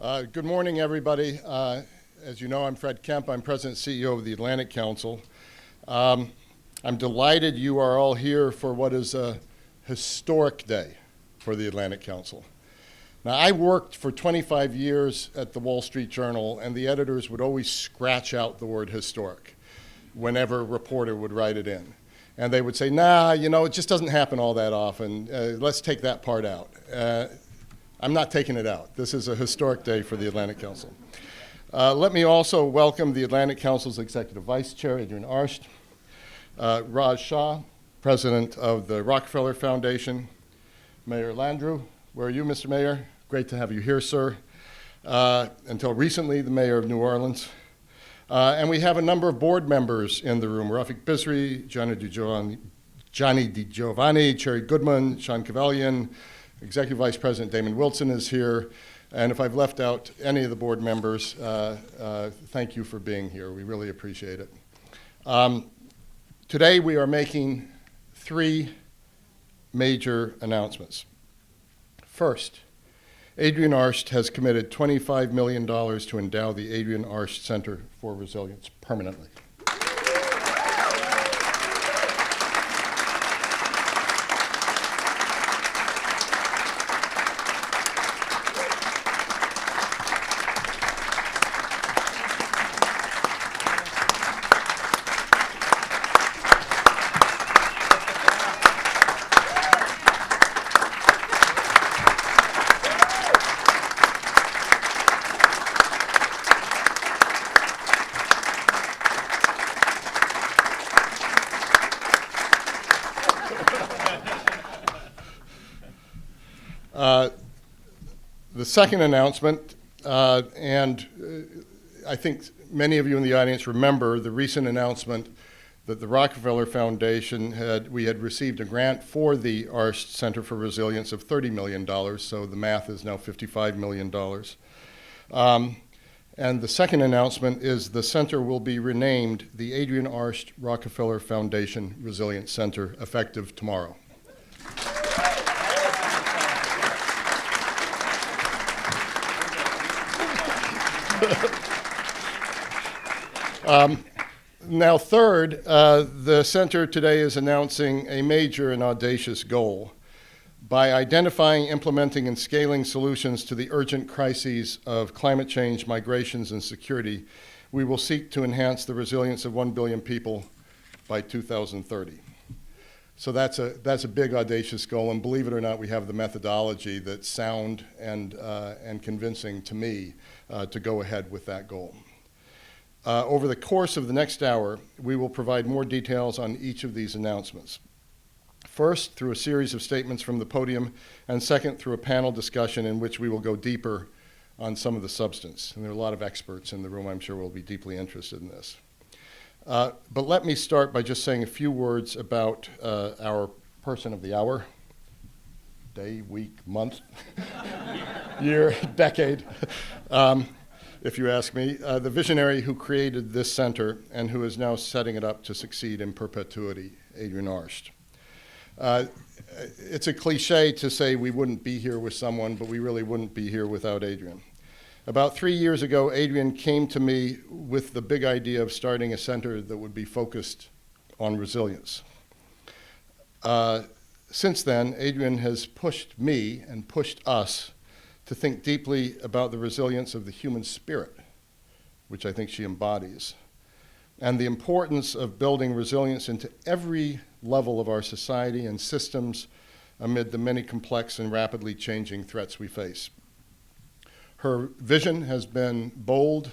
Good morning, everybody. As you know, I'm Fred Kemp. I'm President and CEO of the Atlantic Council. I'm delighted you are all here for what is a historic day for the Atlantic Council. Now, I worked for 25 years at the Wall Street Journal, and the editors would always scratch out the word historic whenever a reporter would write it in. And they would say, nah, you know, it just doesn't happen all that often. Let's take that part out. I'm not taking it out. This is a historic day for the Atlantic Council. Let me also welcome the Atlantic Council's Executive Vice Chair, Adrienne Arsht, Raj Shah, President of the Rockefeller Foundation, Mayor Landrieu. Where are you, Mr. Mayor? Great to have you here, sir. Until recently, the Mayor of New Orleans. And we have a number of board members in the room: Rafik Bisri, Johnny DiGiovanni, Cherry Goodman, Sean Cavalian. Executive Vice President Damon Wilson is here. And if I've left out any of the board members, thank you for being here. We really appreciate it. Today we are making three major announcements. First, Adrienne Arsht has committed $25 million to endow the Adrienne Arsht Center for Resilience permanently. The second announcement, and I think many of you in the audience remember the recent announcement that the Rockefeller Foundation we had received a grant for the Arsht Center for Resilience of $30 million, so the math is now $55 million. And the second announcement is the center will be renamed the Adrienne Arsht Rockefeller Foundation Resilience Center, effective tomorrow. Now, third, the center today is announcing a major and audacious goal. By identifying, implementing, and scaling solutions to the urgent crises of climate change, migrations, and security, we will seek to enhance the resilience of 1 billion people by 2030. So that's a big, audacious goal, and believe it or not, we have the methodology that's sound and convincing to me to go ahead with that goal. Over the course of the next hour, we will provide more details on each of these announcements. First, through a series of statements from the podium, and second, through a panel discussion in which we will go deeper on some of the substance. And there are a lot of experts in the room, I'm sure, will be deeply interested in this. But let me start by just saying a few words about our person of the hour. Day, week, month, year, decade. If you ask me, the visionary who created this center and who is now setting it up to succeed in perpetuity, Adrienne Arsht. It's a cliche to say we wouldn't be here with someone, but we really wouldn't be here without Adrienne. About 3 years ago, Adrienne came to me with the big idea of starting a center that would be focused on resilience. Since then, Adrienne has pushed me and pushed us to think deeply about the resilience of the human spirit, which I think she embodies, and the importance of building resilience into every level of our society and systems amid the many complex and rapidly changing threats we face. Her vision has been bold,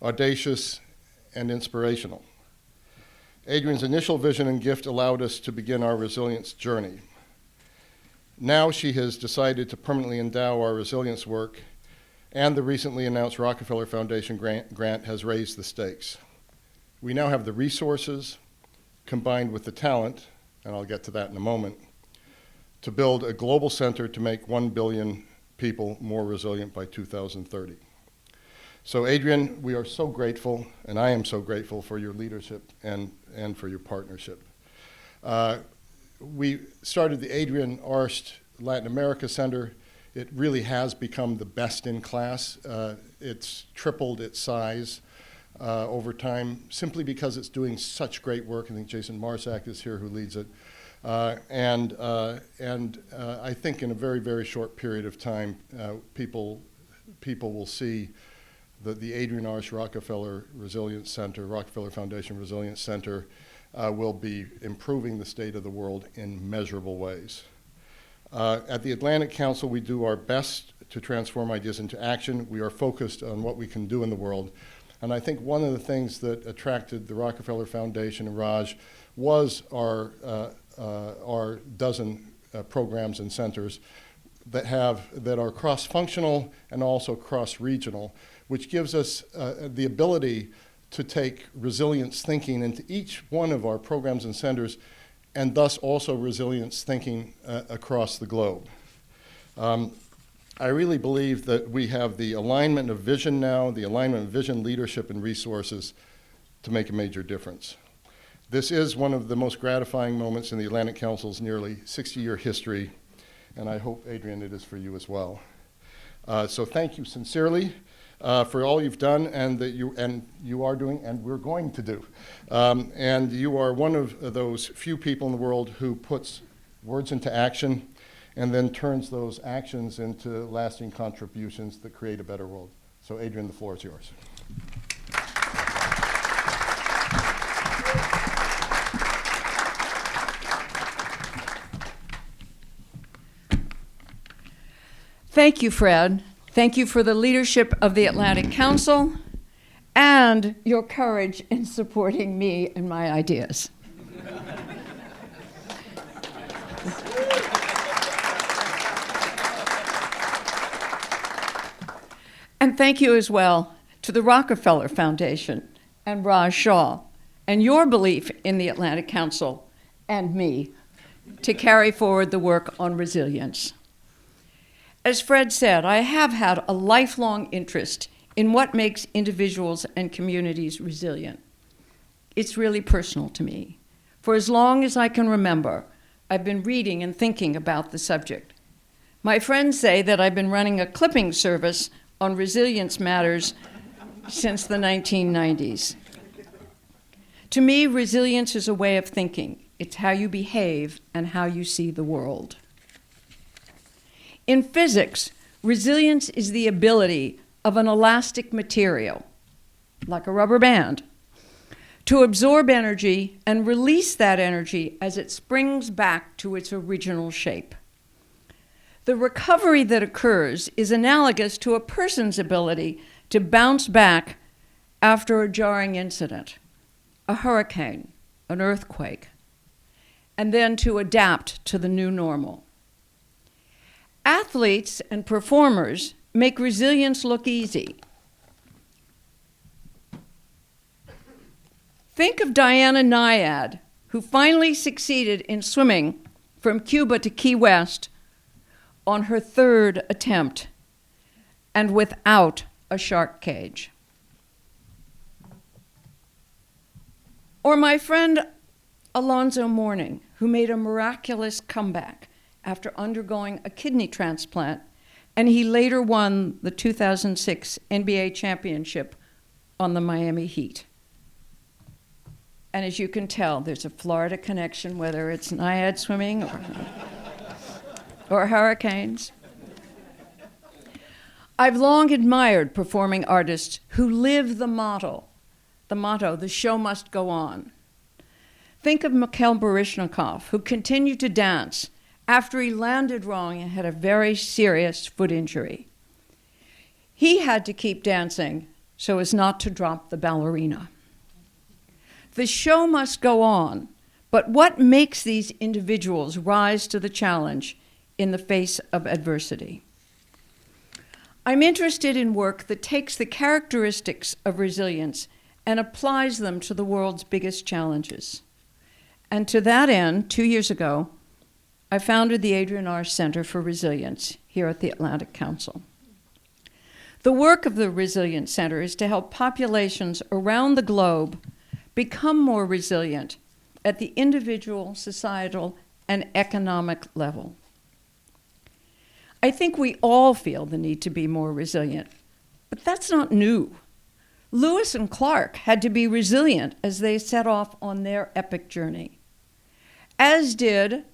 audacious, and inspirational. Adrienne's initial vision and gift allowed us to begin our resilience journey. Now she has decided to permanently endow our resilience work, and the recently announced Rockefeller Foundation grant has raised the stakes. We now have the resources, combined with the talent, and I'll get to that in a moment, to build a global center to make 1 billion people more resilient by 2030. So Adrienne, we are so grateful, and I am so grateful for your leadership and for your partnership. We started the Adrienne Arsht Latin America Center it really has become the best in class. It's tripled its size over time simply because it's doing such great work. I think Jason Marsack is here who leads it. And I think in a very, very short period of time, people will see that the Adrienne Arsht Rockefeller Resilience Center, Rockefeller Foundation Resilience Center, will be improving the state of the world in measurable ways. At the Atlantic Council, we do our best to transform ideas into action. We are focused on what we can do in the world. And I think one of the things that attracted the Rockefeller Foundation and Raj was our dozen programs and centers that are cross-functional and also cross-regional, which gives us the ability to take resilience thinking into each one of our programs and centers, and thus also resilience thinking across the globe. I really believe that we have the alignment of vision now, the alignment of vision, leadership, and resources to make a major difference. This is one of the most gratifying moments in the Atlantic Council's nearly 60-year history, and I hope, Adrienne, it is for you as well. So thank you sincerely for all you've done and that you are doing and we're going to do. And you are one of those few people in the world who puts words into action and then turns those actions into lasting contributions that create a better world. So Adrienne, the floor is yours. Thank you, Fred. Thank you for the leadership of the Atlantic Council and your courage in supporting me and my ideas. And thank you as well to the Rockefeller Foundation and Raj Shah and your belief in the Atlantic Council and me to carry forward the work on resilience. As Fred said, I have had a lifelong interest in what makes individuals and communities resilient. It's really personal to me. For as long as I can remember, I've been reading and thinking about the subject. My friends say that I've been running a clipping service on resilience matters since the 1990s. To me, resilience is a way of thinking. It's how you behave and how you see the world. In physics, resilience is the ability of an elastic material, like a rubber band, to absorb energy and release that energy as it springs back to its original shape. The recovery that occurs is analogous to a person's ability to bounce back after a jarring incident, a hurricane, an earthquake, and then to adapt to the new normal. Athletes and performers make resilience look easy. Think of Diana Nyad, who finally succeeded in swimming from Cuba to Key West on her third attempt and without a shark cage. Or my friend Alonzo Mourning, who made a miraculous comeback after undergoing a kidney transplant, and he later won the 2006 NBA championship on the Miami Heat. And as you can tell, there's a Florida connection, whether it's Nyad swimming or hurricanes. I've long admired performing artists who live the motto, the show must go on. Think of Mikhail Baryshnikov, who continued to dance after he landed wrong and had a very serious foot injury. He had to keep dancing so as not to drop the ballerina. The show must go on, but what makes these individuals rise to the challenge in the face of adversity? I'm interested in work that takes the characteristics of resilience and applies them to the world's biggest challenges. And to that end, 2 years ago, I founded the Adrienne Arsht Center for Resilience here at the Atlantic Council. The work of the Resilience Center is to help populations around the globe become more resilient at the individual, societal, and economic level. I think we all feel the need to be more resilient, but that's not new. Lewis and Clark had to be resilient as they set off on their epic journey, as did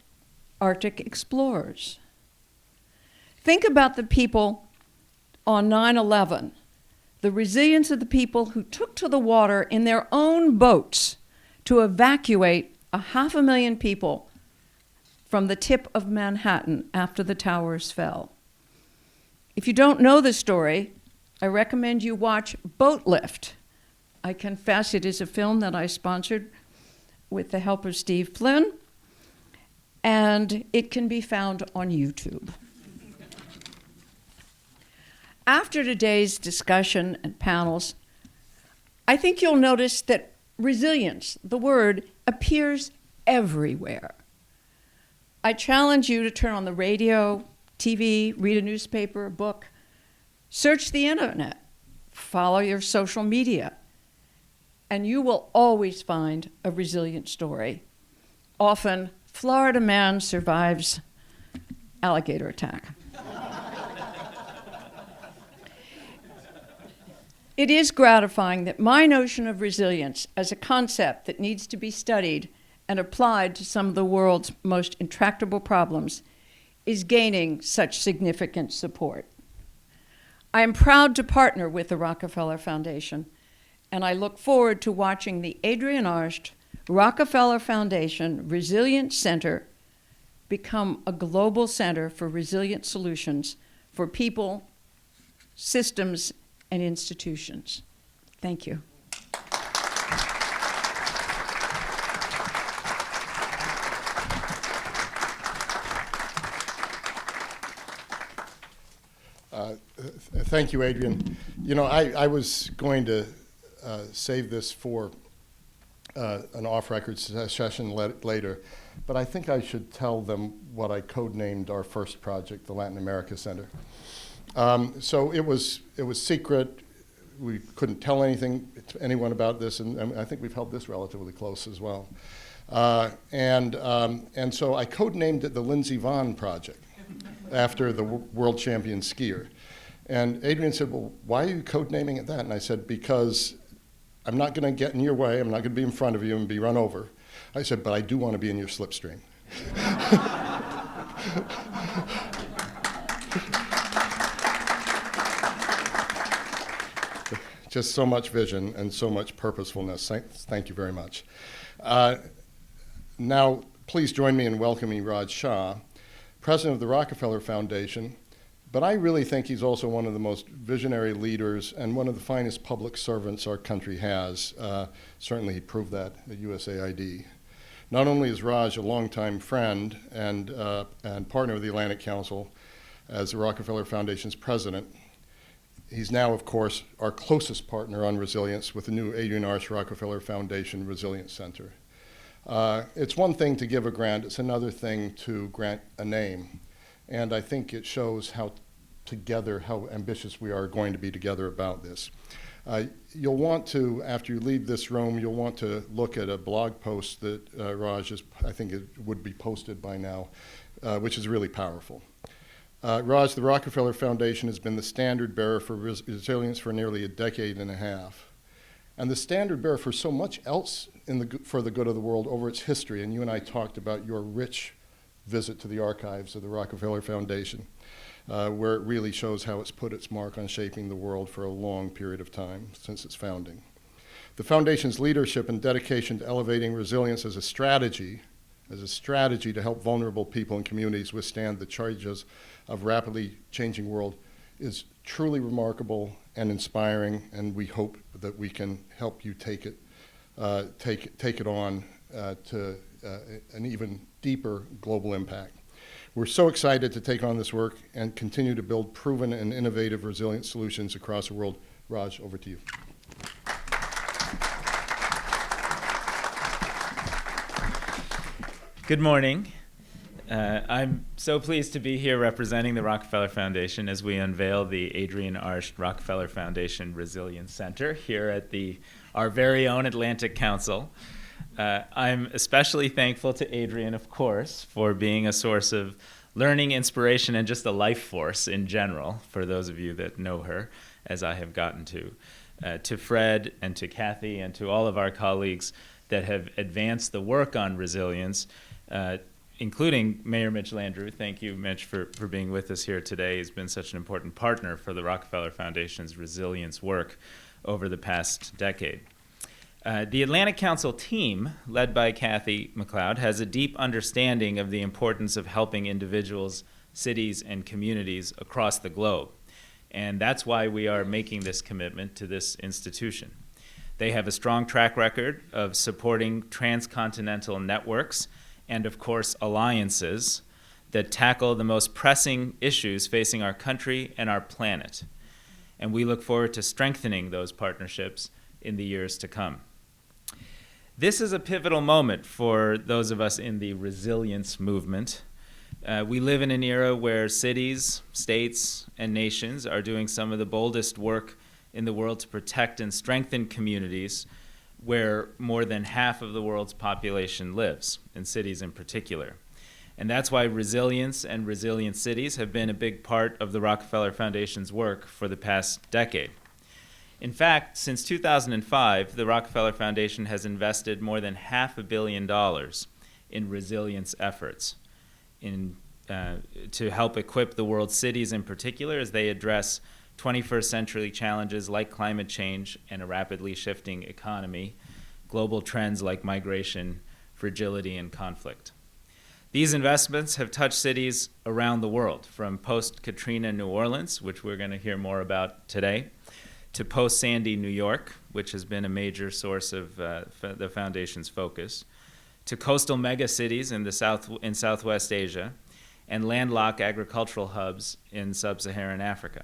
Arctic explorers. Think about the people on 9/11, the resilience of the people who took to the water in their own boats to evacuate 500,000 people from the tip of Manhattan after the towers fell. If you don't know the story, I recommend you watch Boat Lift. I confess it is a film that I sponsored with the help of Steve Flynn, and it can be found on YouTube. After today's discussion and panels, I think you'll notice that resilience, the word, appears everywhere. I challenge you to turn on the radio, TV, read a newspaper, a book, search the internet, follow your social media, and you will always find a resilient story. Often, Florida man survives alligator attack. It is gratifying that my notion of resilience as a concept that needs to be studied and applied to some of the world's most intractable problems is gaining such significant support. I am proud to partner with the Rockefeller Foundation, and I look forward to watching the Adrienne Arsht Rockefeller Foundation Resilience Center become a global center for resilient solutions for people, systems, and institutions. Thank you. Thank you, Adrienne. You know, I was going to save this for an off-record session later, but I think I should tell them what I codenamed our first project, the Latin America Center. So it was secret. We couldn't tell anything to anyone about this, and I think we've held this relatively close as well. And so I codenamed it the Lindsey Vonn Project after the world champion skier. And Adrienne said, well, why are you codenaming it that? And I said, because I'm not going to get in your way. I'm not going to be in front of you and be run over. I said, but I do want to be in your slipstream. Just so much vision and so much purposefulness. Thank you very much. Now, please join me in welcoming Raj Shah, president of the Rockefeller Foundation. But I really think he's also one of the most visionary leaders and one of the finest public servants our country has. Certainly he proved that at USAID. Not only is Raj a longtime friend and partner of the Atlantic Council as the Rockefeller Foundation's president, he's now, of course, our closest partner on resilience with the new Adrienne Arsht Rockefeller Foundation Resilience Center. It's one thing to give a grant, it's another thing to grant a name. And I think it shows how ambitious we are going to be together about this. You'll want to, after you leave this room, you'll want to look at a blog post that Raj I think it would be posted by now, which is really powerful. Raj, the Rockefeller Foundation has been the standard bearer for resilience for nearly a decade and a half, and the standard bearer for so much else for the good of the world over its history. And you and I talked about your rich visit to the archives of the Rockefeller Foundation, where it really shows how it's put its mark on shaping the world for a long period of time since its founding. The Foundation's leadership and dedication to elevating resilience as a strategy to help vulnerable people and communities withstand the charges of rapidly changing world is truly remarkable and inspiring, and we hope that we can help you take it on to an even deeper global impact. We're so excited to take on this work and continue to build proven and innovative resilient solutions across the world. Raj, over to you. Good morning. I'm so pleased to be here representing the Rockefeller Foundation as we unveil the Adrienne Arsht Rockefeller Foundation Resilience Center here at our very own Atlantic Council. I'm especially thankful to Adrienne, of course, for being a source of learning, inspiration, and just a life force in general, for those of you that know her, as I have gotten to Fred and to Kathy and to all of our colleagues that have advanced the work on resilience, including Mayor Mitch Landrieu. Thank you, Mitch, for being with us here today. He's been such an important partner for the Rockefeller Foundation's resilience work over the past decade. The Atlantic Council team, led by Kathy McLeod, has a deep understanding of the importance of helping individuals, cities, and communities across the globe. And that's why we are making this commitment to this institution. They have a strong track record of supporting transcontinental networks and, of course, alliances that tackle the most pressing issues facing our country and our planet. And we look forward to strengthening those partnerships in the years to come. This is a pivotal moment for those of us in the resilience movement. We live in an era where cities, states, and nations are doing some of the boldest work in the world to protect and strengthen communities where more than half of the world's population lives, in cities in particular. And that's why resilience and resilient cities have been a big part of the Rockefeller Foundation's work for the past decade. In fact, since 2005, the Rockefeller Foundation has invested more than $500 million in resilience efforts to help equip the world's cities in particular as they address 21st century challenges like climate change and a rapidly shifting economy, global trends like migration, fragility, and conflict. These investments have touched cities around the world, from post-Katrina New Orleans, which we're going to hear more about today, to post-Sandy New York, which has been a major source of the Foundation's focus, to coastal megacities in Southwest Asia, and landlocked agricultural hubs in sub-Saharan Africa.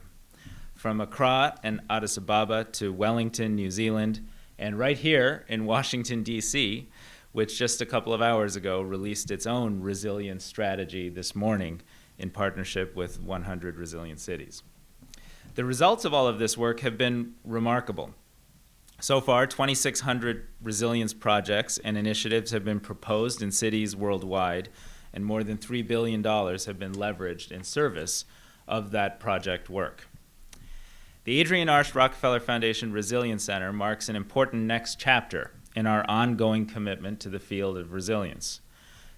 From Accra and Addis Ababa to Wellington, New Zealand, and right here in Washington, D.C., which just a couple of hours ago released its own resilience strategy this morning in partnership with 100 Resilient Cities. The results of all of this work have been remarkable. So far, 2,600 resilience projects and initiatives have been proposed in cities worldwide, and more than $3 billion have been leveraged in service of that project work. The Adrienne Arsht Rockefeller Foundation Resilience Center marks an important next chapter in our ongoing commitment to the field of resilience.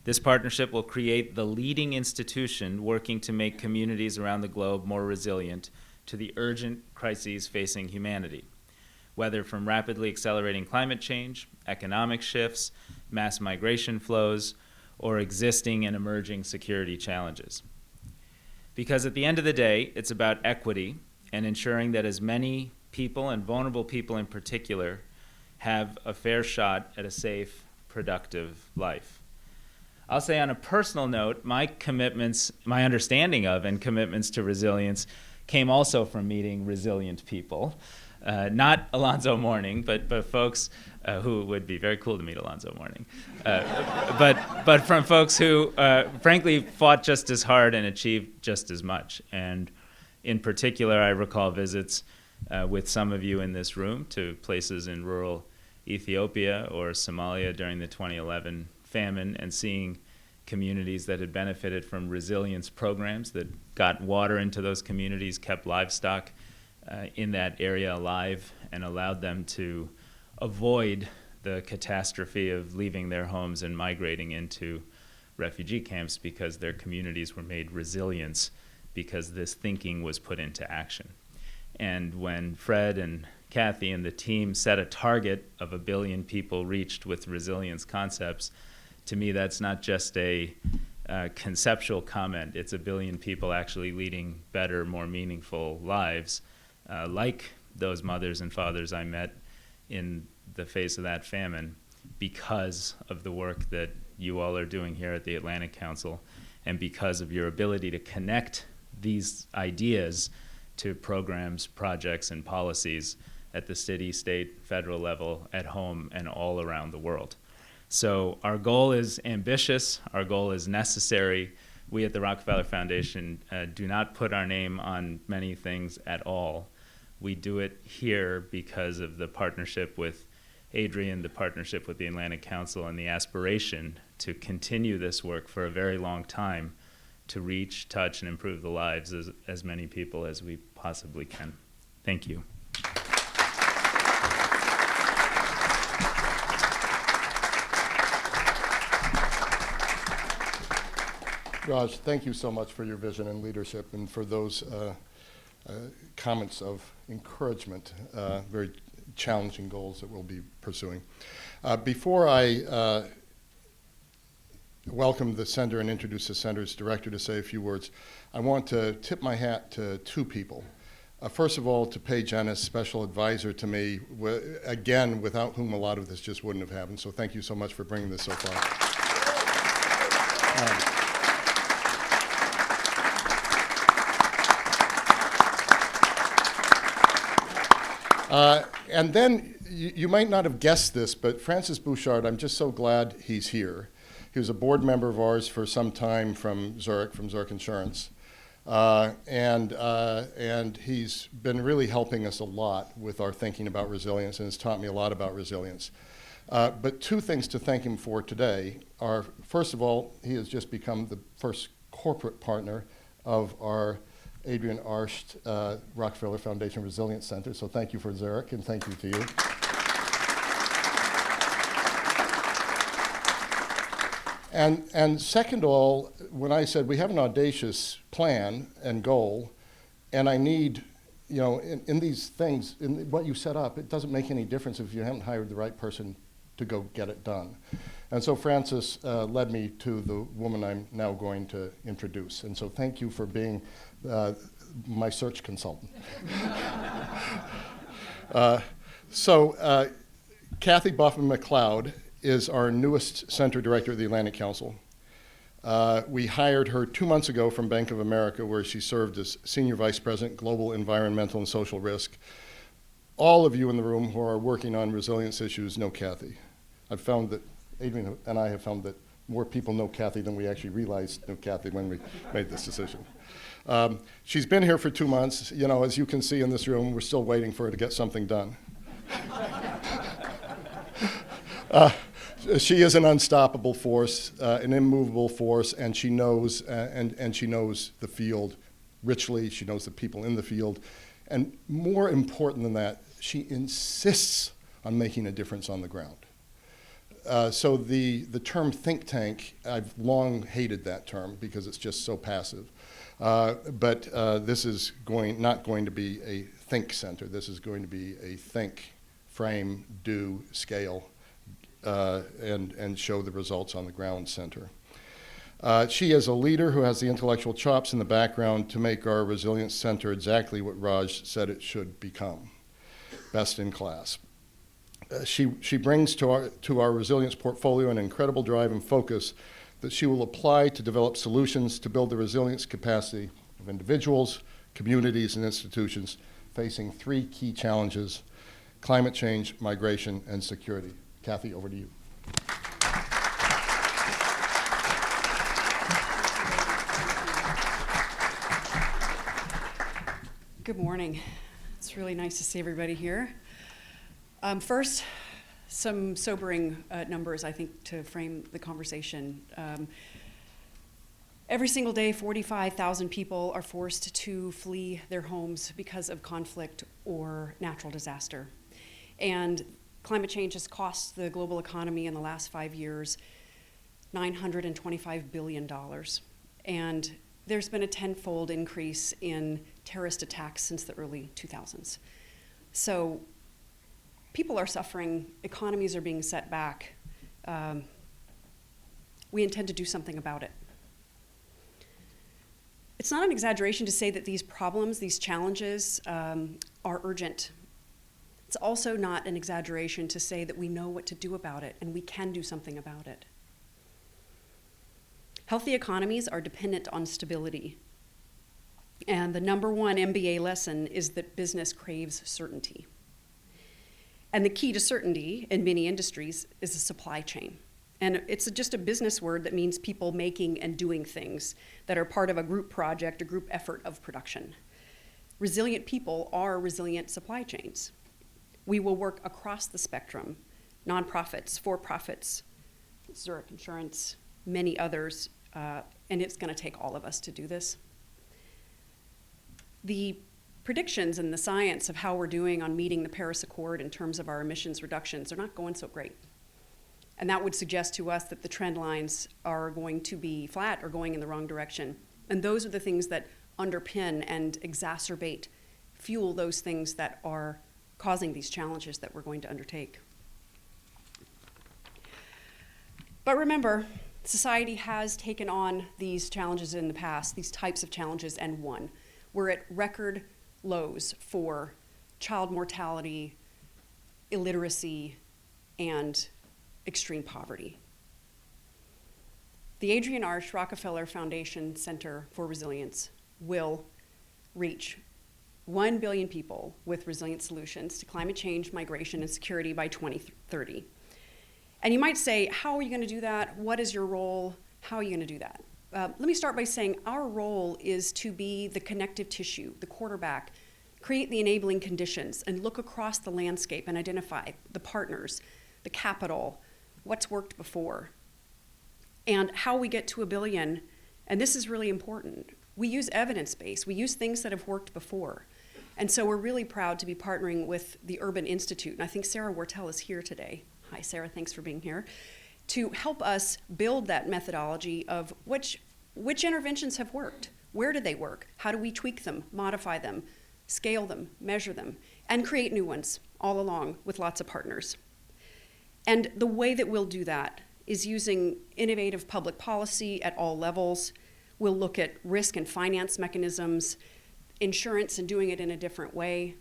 This partnership will create the leading institution working to make communities around the globe more resilient to the urgent crises facing humanity, whether from rapidly accelerating climate change, economic shifts, mass migration flows, or existing and emerging security challenges. Because at the end of the day, it's about equity and ensuring that as many people, and vulnerable people in particular, have a fair shot at a safe, productive life. I'll say on a personal note, my understanding of and commitments to resilience came also from meeting resilient people. Not Alonzo Mourning, but folks who would be very cool to meet Alonzo Mourning. But from folks who, frankly, fought just as hard and achieved just as much. And in particular, I recall visits with some of you in this room to places in rural Ethiopia or Somalia during the 2011 famine, and seeing communities that had benefited from resilience programs that got water into those communities, kept livestock in that area alive, and allowed them to avoid the catastrophe of leaving their homes and migrating into refugee camps because their communities were made resilient because this thinking was put into action. And when Fred and Kathy and the team set a target of 1 billion people reached with resilience concepts, to me that's not just a conceptual comment. It's 1 billion people actually leading better, more meaningful lives, like those mothers and fathers I met in the face of that famine, because of the work that you all are doing here at the Atlantic Council, and because of your ability to connect these ideas to programs, projects, and policies at the city, state, federal level, at home, and all around the world. So our goal is ambitious, our goal is necessary. We at the Rockefeller Foundation do not put our name on many things at all. We do it here because of the partnership with Adrienne, the partnership with the Atlantic Council, and the aspiration to continue this work for a very long time to reach, touch, and improve the lives of as many people as we possibly can. Thank you. Raj, thank you so much for your vision and leadership and for those comments of encouragement, very challenging goals that we'll be pursuing. Before I welcome the center and introduce the center's director to say a few words, I want to tip my hat to two people. First of all, to Paige Ennis, special advisor to me, again, without whom a lot of this just wouldn't have happened. So thank you so much for bringing this so far. And then, you might not have guessed this, but Francis Bouchard, I'm just so glad he's here. He was a board member of ours for some time from Zurich Insurance. And he's been really helping us a lot with our thinking about resilience and has taught me a lot about resilience. But two things to thank him for today are, first of all, he has just become the first corporate partner of our Adrienne Arsht Rockefeller Foundation Resilience Center. So thank you for Zurich, and thank you to you. And second of all, when I said we have an audacious plan and goal, and I need, in these things, in what you set up, it doesn't make any difference if you haven't hired the right person to go get it done. And so Francis led me to the woman I'm now going to introduce. And so thank you for being my search consultant. Kathy Buffman-McLeod is our newest center director of the Atlantic Council. We hired her 2 months ago from Bank of America, where she served as Senior Vice President, Global Environmental and Social Risk. All of you in the room who are working on resilience issues know Kathy. I've found that, Adrienne and I have found that more people know Kathy than we actually realized knew Kathy when we made this decision. She's been here for 2 months. As you can see in this room, we're still waiting for her to get something done. She is an unstoppable force, an immovable force, and she knows and she knows the field richly. She knows the people in the field, and more important than that, she insists on making a difference on the ground. So the term think tank, I've long hated that term because it's just so passive. But this is not going to be a think center. This is going to be a think, frame, do, scale, and show the results on the ground center. She is a leader who has the intellectual chops in the background to make our Resilience Center exactly what Raj said it should become, best in class. She brings to our resilience portfolio an incredible drive and focus that she will apply to develop solutions to build the resilience capacity of individuals, communities, and institutions facing 3 key challenges: climate change, migration, and security. Kathy, over to you. Good morning. It's really nice to see everybody here. First, some sobering numbers, I think, to frame the conversation. Every single day, 45,000 people are forced to flee their homes because of conflict or natural disaster. And climate change has cost the global economy in the last 5 years $925 billion. And there's been a tenfold increase in terrorist attacks since the early 2000s. So people are suffering, economies are being set back. We intend to do something about it. It's not an exaggeration to say that these problems, these challenges, are urgent. It's also not an exaggeration to say that we know what to do about it and we can do something about it. Healthy economies are dependent on stability. And the number one MBA lesson is that business craves certainty. And the key to certainty in many industries is the supply chain. And it's just a business word that means people making and doing things that are part of a group project, a group effort of production. Resilient people are resilient supply chains. We will work across the spectrum, nonprofits, for-profits, Zurich Insurance, many others, and it's going to take all of us to do this. The predictions and the science of how we're doing on meeting the Paris Accord in terms of our emissions reductions are not going so great. And that would suggest to us that the trend lines are going to be flat or going in the wrong direction. And those are the things that underpin and exacerbate, fuel those things that are causing these challenges that we're going to undertake. But remember, society has taken on these challenges in the past, these types of challenges, and won. We're at record lows for child mortality, illiteracy, and extreme poverty. The Adrienne Arsht Rockefeller Foundation Center for Resilience will reach 1 billion people with resilient solutions to climate change, migration, and security by 2030. And you might say, how are you going to do that? What is your role? How are you going to do that? Let me start by saying our role is to be the connective tissue, the quarterback, create the enabling conditions, and look across the landscape and identify the partners, the capital, what's worked before, and how we get to 1 billion. And this is really important. We use evidence-based. We use things that have worked before. And so we're really proud to be partnering with the Urban Institute. And I think Sarah Wartell is here today. Hi, Sarah, thanks for being here. To help us build that methodology of which interventions have worked. Where did they work? How do we tweak them, modify them, scale them, measure them, and create new ones all along with lots of partners. And the way that we'll do that is using innovative public policy at all levels. We'll look at risk and finance mechanisms, insurance and doing it in a different way.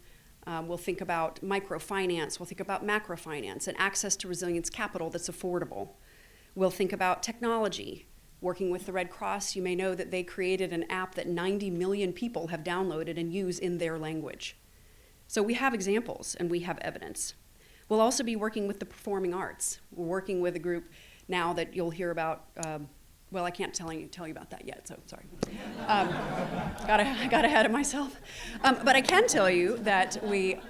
We'll think about microfinance, we'll think about macrofinance, and access to resilience capital that's affordable. We'll think about technology. Working with the Red Cross, you may know that they created an app that 90 million people have downloaded and use in their language. So we have examples and we have evidence. We'll also be working with the performing arts. We're working with a group now that you'll hear about. Well, I can't tell you about that yet, so sorry. Got ahead of myself. But I can tell you that we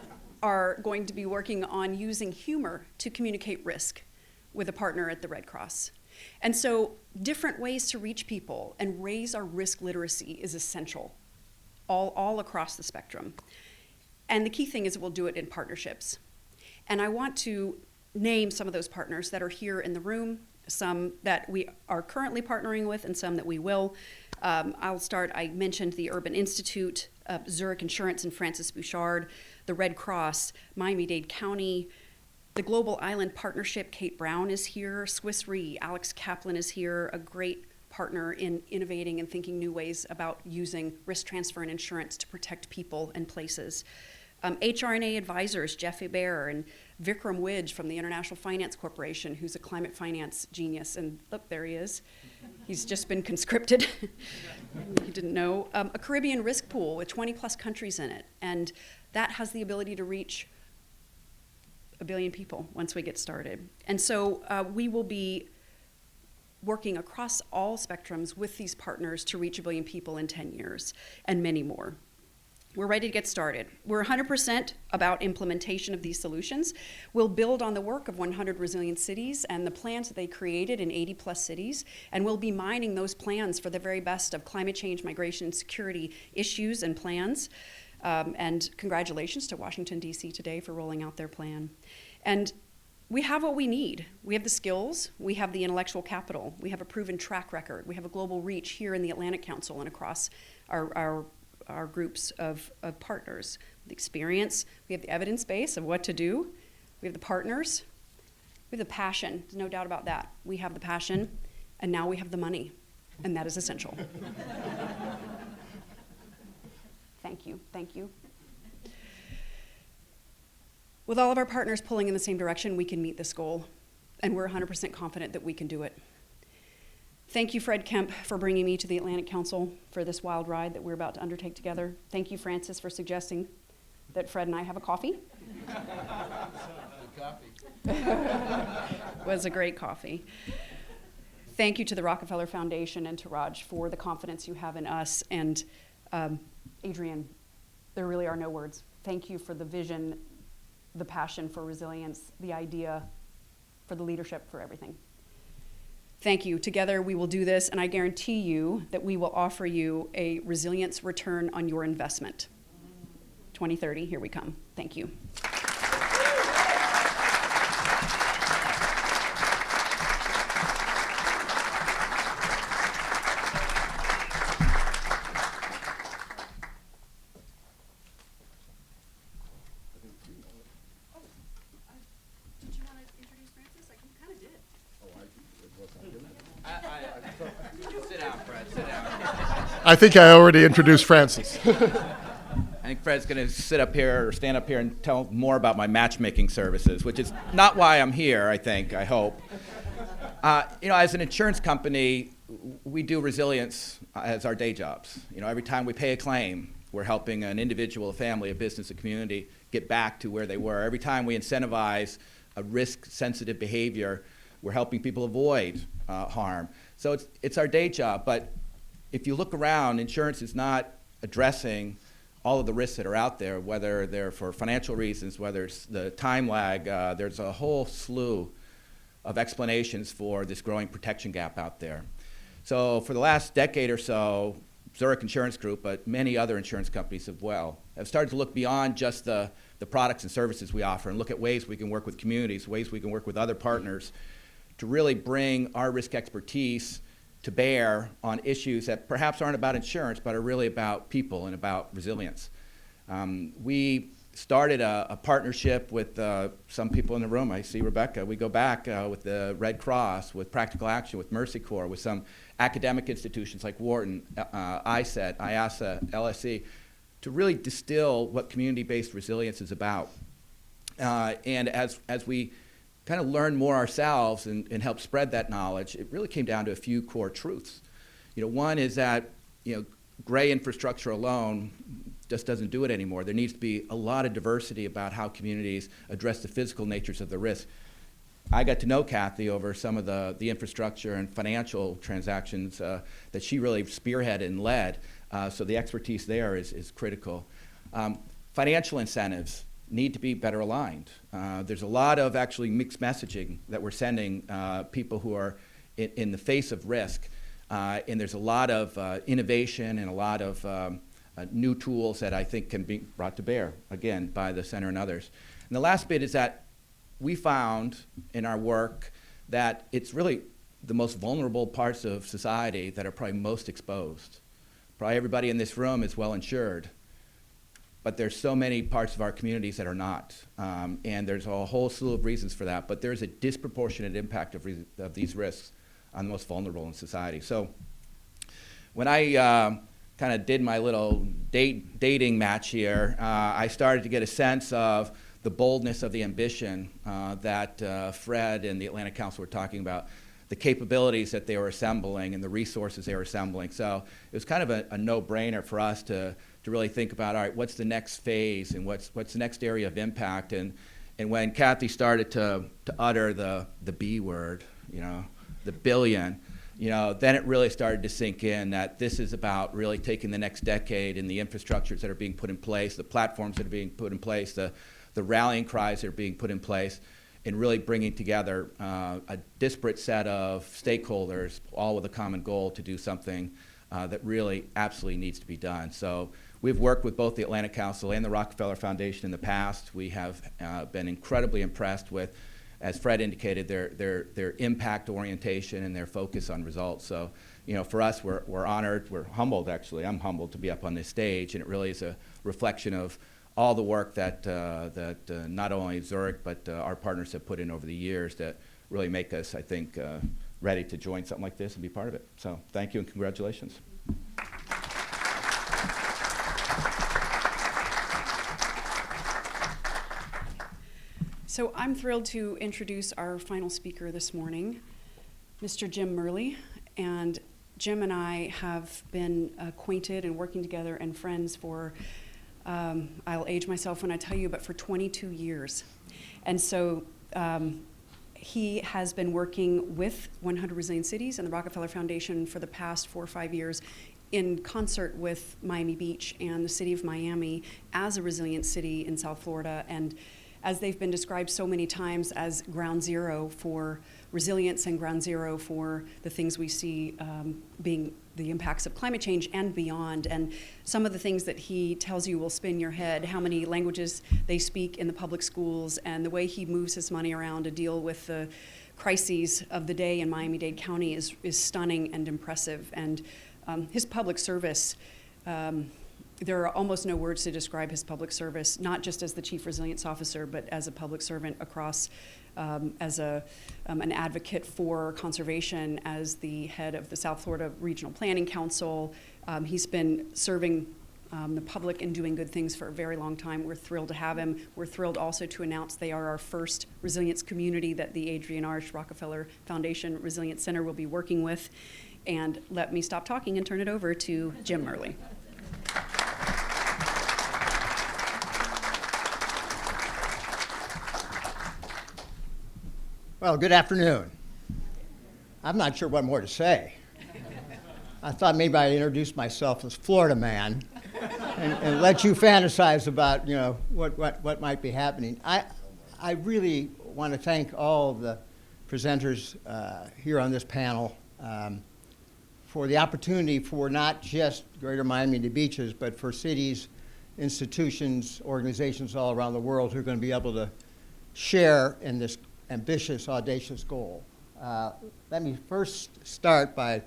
are going to be working on using humor to communicate risk with a partner at the Red Cross. And so different ways to reach people and raise our risk literacy is essential all across the spectrum. And the key thing is we'll do it in partnerships. And I want to name some of those partners that are here in the room, some that we are currently partnering with, and some that we will. I'll start. I mentioned the Urban Institute, Zurich Insurance and Francis Bouchard, the Red Cross, Miami-Dade County, the Global Island Partnership, Kate Brown is here, Swiss Re, Alex Kaplan is here, a great partner in innovating and thinking new ways about using risk transfer and insurance to protect people and places. HRNA Advisors, Jeff Hebert, and Vikram Widge from the International Finance Corporation, who's a climate finance genius. And look, there he is. He's just been conscripted. You didn't know. A Caribbean risk pool with 20 plus countries in it. And that has the ability to reach 1 billion people once we get started. And so we will be working across all spectrums with these partners to reach 1 billion people in 10 years and many more. We're ready to get started. We're 100% about implementation of these solutions. We'll build on the work of 100 resilient cities and the plans that they created in 80 plus cities, and we'll be mining those plans for the very best of climate change, migration, and security issues and plans. And congratulations to Washington, D.C. today for rolling out their plan. And we have what we need. We have the skills, we have the intellectual capital, we have a proven track record, we have a global reach here in the Atlantic Council and across our groups of partners. The experience, we have the evidence base of what to do, we have the partners, we have the passion, there's no doubt about that. We have the passion, and now we have the money, and that is essential. Thank you, thank you. With all of our partners pulling in the same direction, we can meet this goal, and we're 100% confident that we can do it. Thank you, Fred Kemp, for bringing me to the Atlantic Council for this wild ride that we're about to undertake together. Thank you, Francis, for suggesting that Fred and I have a coffee. Good coffee. Was a great coffee. Thank you to the Rockefeller Foundation and to Raj for the confidence you have in us. And Adrienne, there really are no words. Thank you for the vision, the passion for resilience, the idea, for the leadership, for everything. Thank you. Together we will do this, and I guarantee you that we will offer you a resilience return on your investment. 2030, here we come. Thank you. Sit down, Fred. Sit down. I think I already introduced Francis. I think Fred's going to sit up here or stand up here and tell more about my matchmaking services, which is not why I'm here, I hope. As an insurance company, we do resilience as our day jobs. Every time we pay a claim, we're helping an individual, a family, a business, a community get back to where they were. Every time we incentivize a risk-sensitive behavior, we're helping people avoid harm. So it's our day job, but if you look around, insurance is not addressing all of the risks that are out there, whether they're for financial reasons, whether it's the time lag. There's a whole slew of explanations for this growing protection gap out there. So for the last decade or so, Zurich Insurance Group, but many other insurance companies as well, have started to look beyond just the products and services we offer and look at ways we can work with communities, ways we can work with other partners to really bring our risk expertise to bear on issues that perhaps aren't about insurance, but are really about people and about resilience. We started a partnership with some people in the room. I see Rebecca. We go back with the Red Cross, with Practical Action, with Mercy Corps, with some academic institutions like Wharton, ISET, IASA, LSE, to really distill what community-based resilience is about. And as we kind of learn more ourselves and help spread that knowledge, it really came down to a few core truths. One is that gray infrastructure alone just doesn't do it anymore. There needs to be a lot of diversity about how communities address the physical natures of the risk. I got to know Kathy over some of the infrastructure and financial transactions that she really spearheaded and led, so the expertise there is critical. Financial incentives need to be better aligned. There's a lot of actually mixed messaging that we're sending people who are in the face of risk, and there's a lot of innovation and a lot of new tools that I think can be brought to bear, again, by the center and others. And the last bit is that we found in our work that it's really the most vulnerable parts of society that are probably most exposed. Probably everybody in this room is well insured, but there's so many parts of our communities that are not. And there's a whole slew of reasons for that, but there's a disproportionate impact of these risks on the most vulnerable in society. So when I kind of did my little dating match here, I started to get a sense of the boldness of the ambition that Fred and the Atlantic Council were talking about, the capabilities that they were assembling and the resources they were assembling. So it was kind of a no-brainer for us to really think about, all right, what's the next phase and what's the next area of impact? And when Kathy started to utter the B word, the billion, then it really started to sink in that this is about really taking the next decade and the infrastructures that are being put in place, the platforms that are being put in place, the rallying cries that are being put in place, and really bringing together a disparate set of stakeholders, all with a common goal to do something that really absolutely needs to be done. So we've worked with both the Atlantic Council and the Rockefeller Foundation in the past. We have been incredibly impressed with, as Fred indicated, their impact orientation and their focus on results. So, for us, we're honored, we're humbled actually. I'm humbled to be up on this stage, and it really is a reflection of all the work that not only Zurich but our partners have put in over the years that really make us, I think, ready to join something like this and be part of it. So thank you and congratulations. So I'm thrilled to introduce our final speaker this morning, Mr. Jim Murley. And Jim and I have been acquainted and working together and friends for, I'll age myself when I tell you, but for 22 years. And so he has been working with 100 Resilient Cities and the Rockefeller Foundation for the past 4 or 5 years in concert with Miami Beach and the city of Miami as a resilient city in South Florida. And as they've been described so many times as ground zero for resilience and ground zero for the things we see being the impacts of climate change and beyond. And some of the things that he tells you will spin your head, how many languages they speak in the public schools, and the way he moves his money around to deal with the crises of the day in Miami-Dade County is stunning and impressive. And his public service, there are almost no words to describe his public service, not just as the Chief Resilience Officer, but as a public servant across, as an advocate for conservation, as the head of the South Florida Regional Planning Council. He's been serving the public and doing good things for a very long time. We're thrilled to have him. We're thrilled also to announce they are our first resilience community that the Adrienne Arsht Rockefeller Foundation Resilience Center will be working with. And let me stop talking and turn it over to Jim Murley. Well, good afternoon. I'm not sure what more to say. I thought maybe I'd introduce myself as Florida man and let you fantasize about, what might be happening. I really want to thank all of the presenters here on this panel for the opportunity for not just Greater Miami-Dade Beaches, but for cities, institutions, organizations all around the world who are going to be able to share in this ambitious, audacious goal. Let me first start by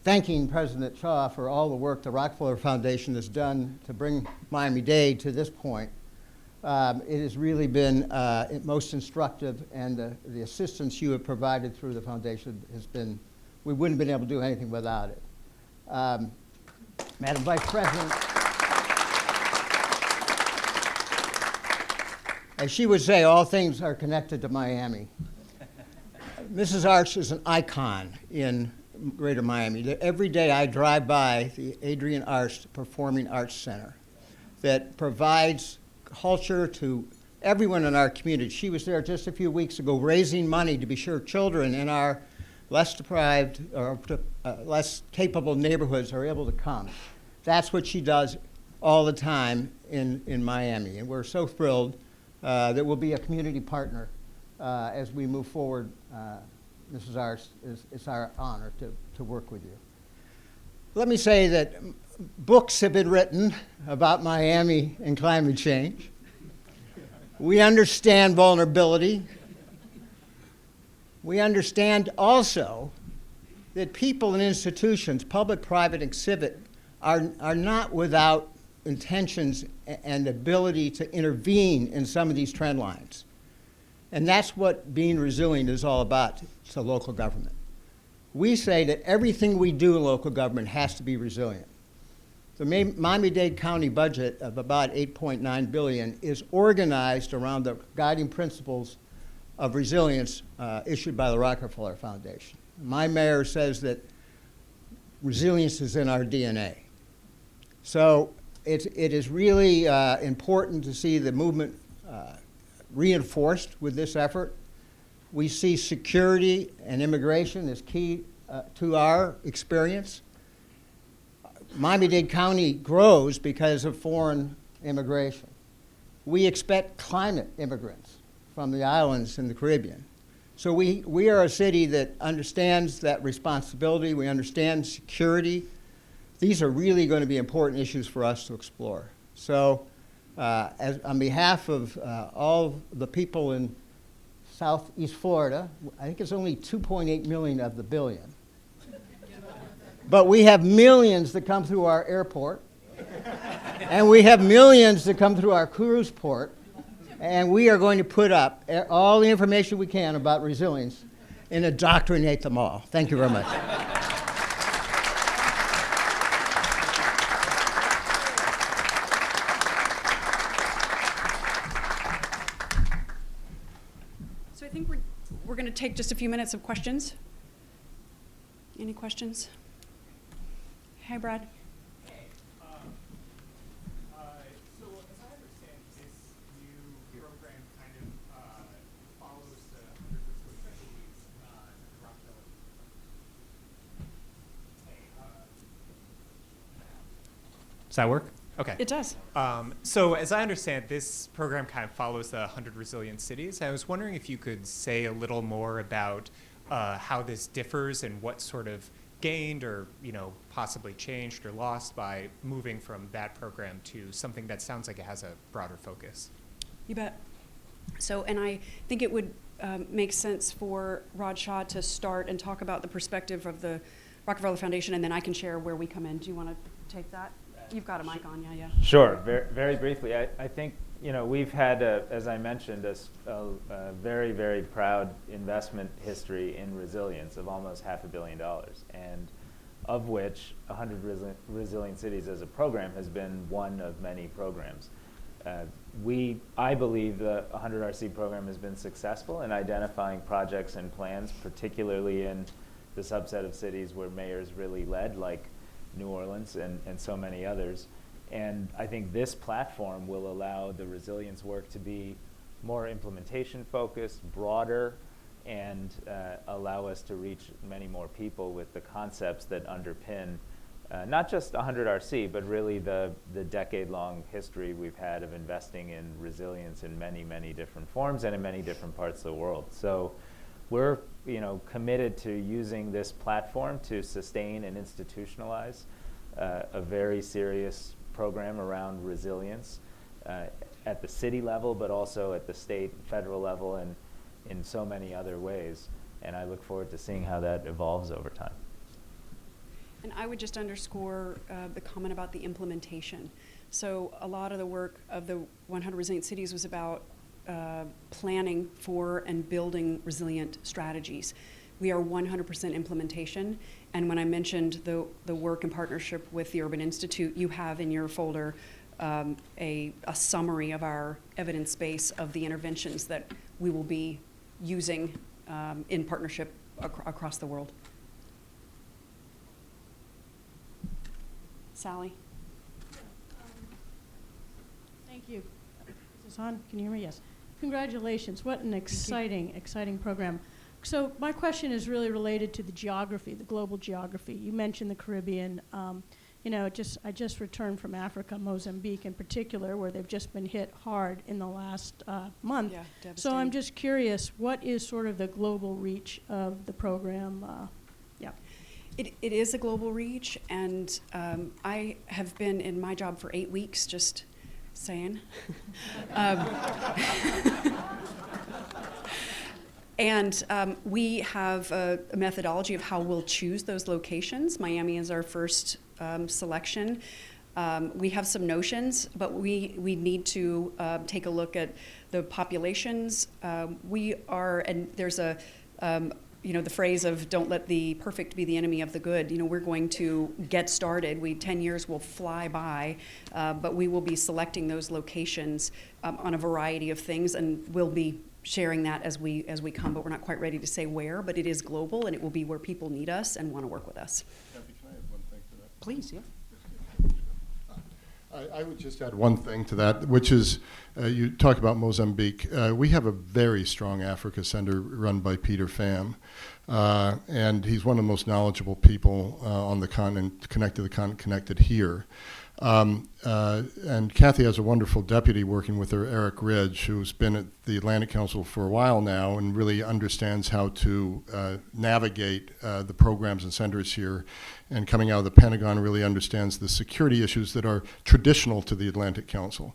thanking President Shah for all the work the Rockefeller Foundation has done to bring Miami-Dade to this point. It has really been most instructive, and the assistance you have provided through the foundation has been, we wouldn't have been able to do anything without it. Madam Vice President, as she would say, all things are connected to Miami. Mrs. Arsht is an icon in Greater Miami. Every day I drive by the Adrienne Arsht Performing Arts Center that provides culture to everyone in our community. She was there just a few weeks ago raising money to be sure children in our less deprived or less capable neighborhoods are able to come. That's what she does all the time in Miami, and we're so thrilled that we'll be a community partner as we move forward. Mrs. Arsht, it's our honor to work with you. Let me say that books have been written about Miami and climate change. We understand vulnerability. We understand also that people and institutions, public, private, and civic, are not without intentions and ability to intervene in some of these trend lines. And that's what being resilient is all about to local government. We say that everything we do in local government has to be resilient. The Miami-Dade County budget of about $8.9 billion is organized around the guiding principles of resilience issued by the Rockefeller Foundation. My mayor says that resilience is in our DNA. So it is really important to see the movement reinforced with this effort. We see security and immigration as key to our experience. Miami-Dade County grows because of foreign immigration. We expect climate immigrants from the islands in the Caribbean. So we are a city that understands that responsibility. We understand security. These are really going to be important issues for us to explore. So on behalf of all the people in Southeast Florida, I think it's only 2.8 million of the billion. But we have millions that come through our airport, and we have millions that come through our cruise port, and we are going to put up all the information we can about resilience and indoctrinate them all. Thank you very much. So I think we're going to take just a few minutes of questions. Any questions? Hey, Brad. So as I understand, this new program kind of follows the 100 or so specialties that the Rockefeller. Does that work? Okay. It does. So as I understand, this program kind of follows the 100 Resilient Cities. I was wondering if you could say a little more about how this differs and what sort of gained or possibly changed or lost by moving from that program to something that sounds like it has a broader focus. You bet. So, and I think it would make sense for Raj Shah to start and talk about the perspective of the Rockefeller Foundation, and then I can share where we come in. Do you want to take that? You've got a mic on, yeah. Sure. Very briefly, I think we've had, as I mentioned, a very, very proud investment history in resilience of almost $500 million, and of which 100 Resilient Cities as a program has been one of many programs. I believe the 100 RC program has been successful in identifying projects and plans, particularly in the subset of cities where mayors really led, like New Orleans and so many others. And I think this platform will allow the resilience work to be more implementation focused, broader, and allow us to reach many more people with the concepts that underpin not just 100 RC, but really the decade-long history we've had of investing in resilience in many, many different forms and in many different parts of the world. So we're committed to using this platform to sustain and institutionalize a very serious program around resilience at the city level, but also at the state and federal level and in so many other ways. And I look forward to seeing how that evolves over time. And I would just underscore the comment about the implementation. So a lot of the work of the 100 Resilient Cities was about planning for and building resilient strategies. We are 100% implementation. And when I mentioned the work in partnership with the Urban Institute, you have in your folder a summary of our evidence base of the interventions that we will be using in partnership across the world. Sally? Thank you. Is this on? Can you hear me? Yes. Congratulations. What an exciting program. So my question is really related to the geography, the global geography. You mentioned the Caribbean. I just returned from Africa, Mozambique in particular, where they've just been hit hard in the last month. Yeah, So devastating. I'm just curious, what is sort of the global reach of the program? It is a global reach, and I have been in my job for 8 weeks, just saying. And we have a methodology of how we'll choose those locations. Miami is our first selection. We have some notions, but we need to take a look at the populations. And there's the phrase of don't let the perfect be the enemy of the good. We're going to get started. 10 years will fly by, but we will be selecting those locations on a variety of things, and we'll be sharing that as we come, but we're not quite ready to say where, but it is global, and it will be where people need us and want to work with us. Kathy, can I add one thing to that? Please, yeah. I would just add one thing to that, which is you talk about Mozambique. We have a very strong Africa Center run by Peter Pham, and he's one of the most knowledgeable people on the continent, connected here. And Kathy has a wonderful deputy working with her, Eric Ridge, who's been at the Atlantic Council for a while now and really understands how to navigate the programs and centers here. And coming out of the Pentagon, really understands the security issues that are traditional to the Atlantic Council.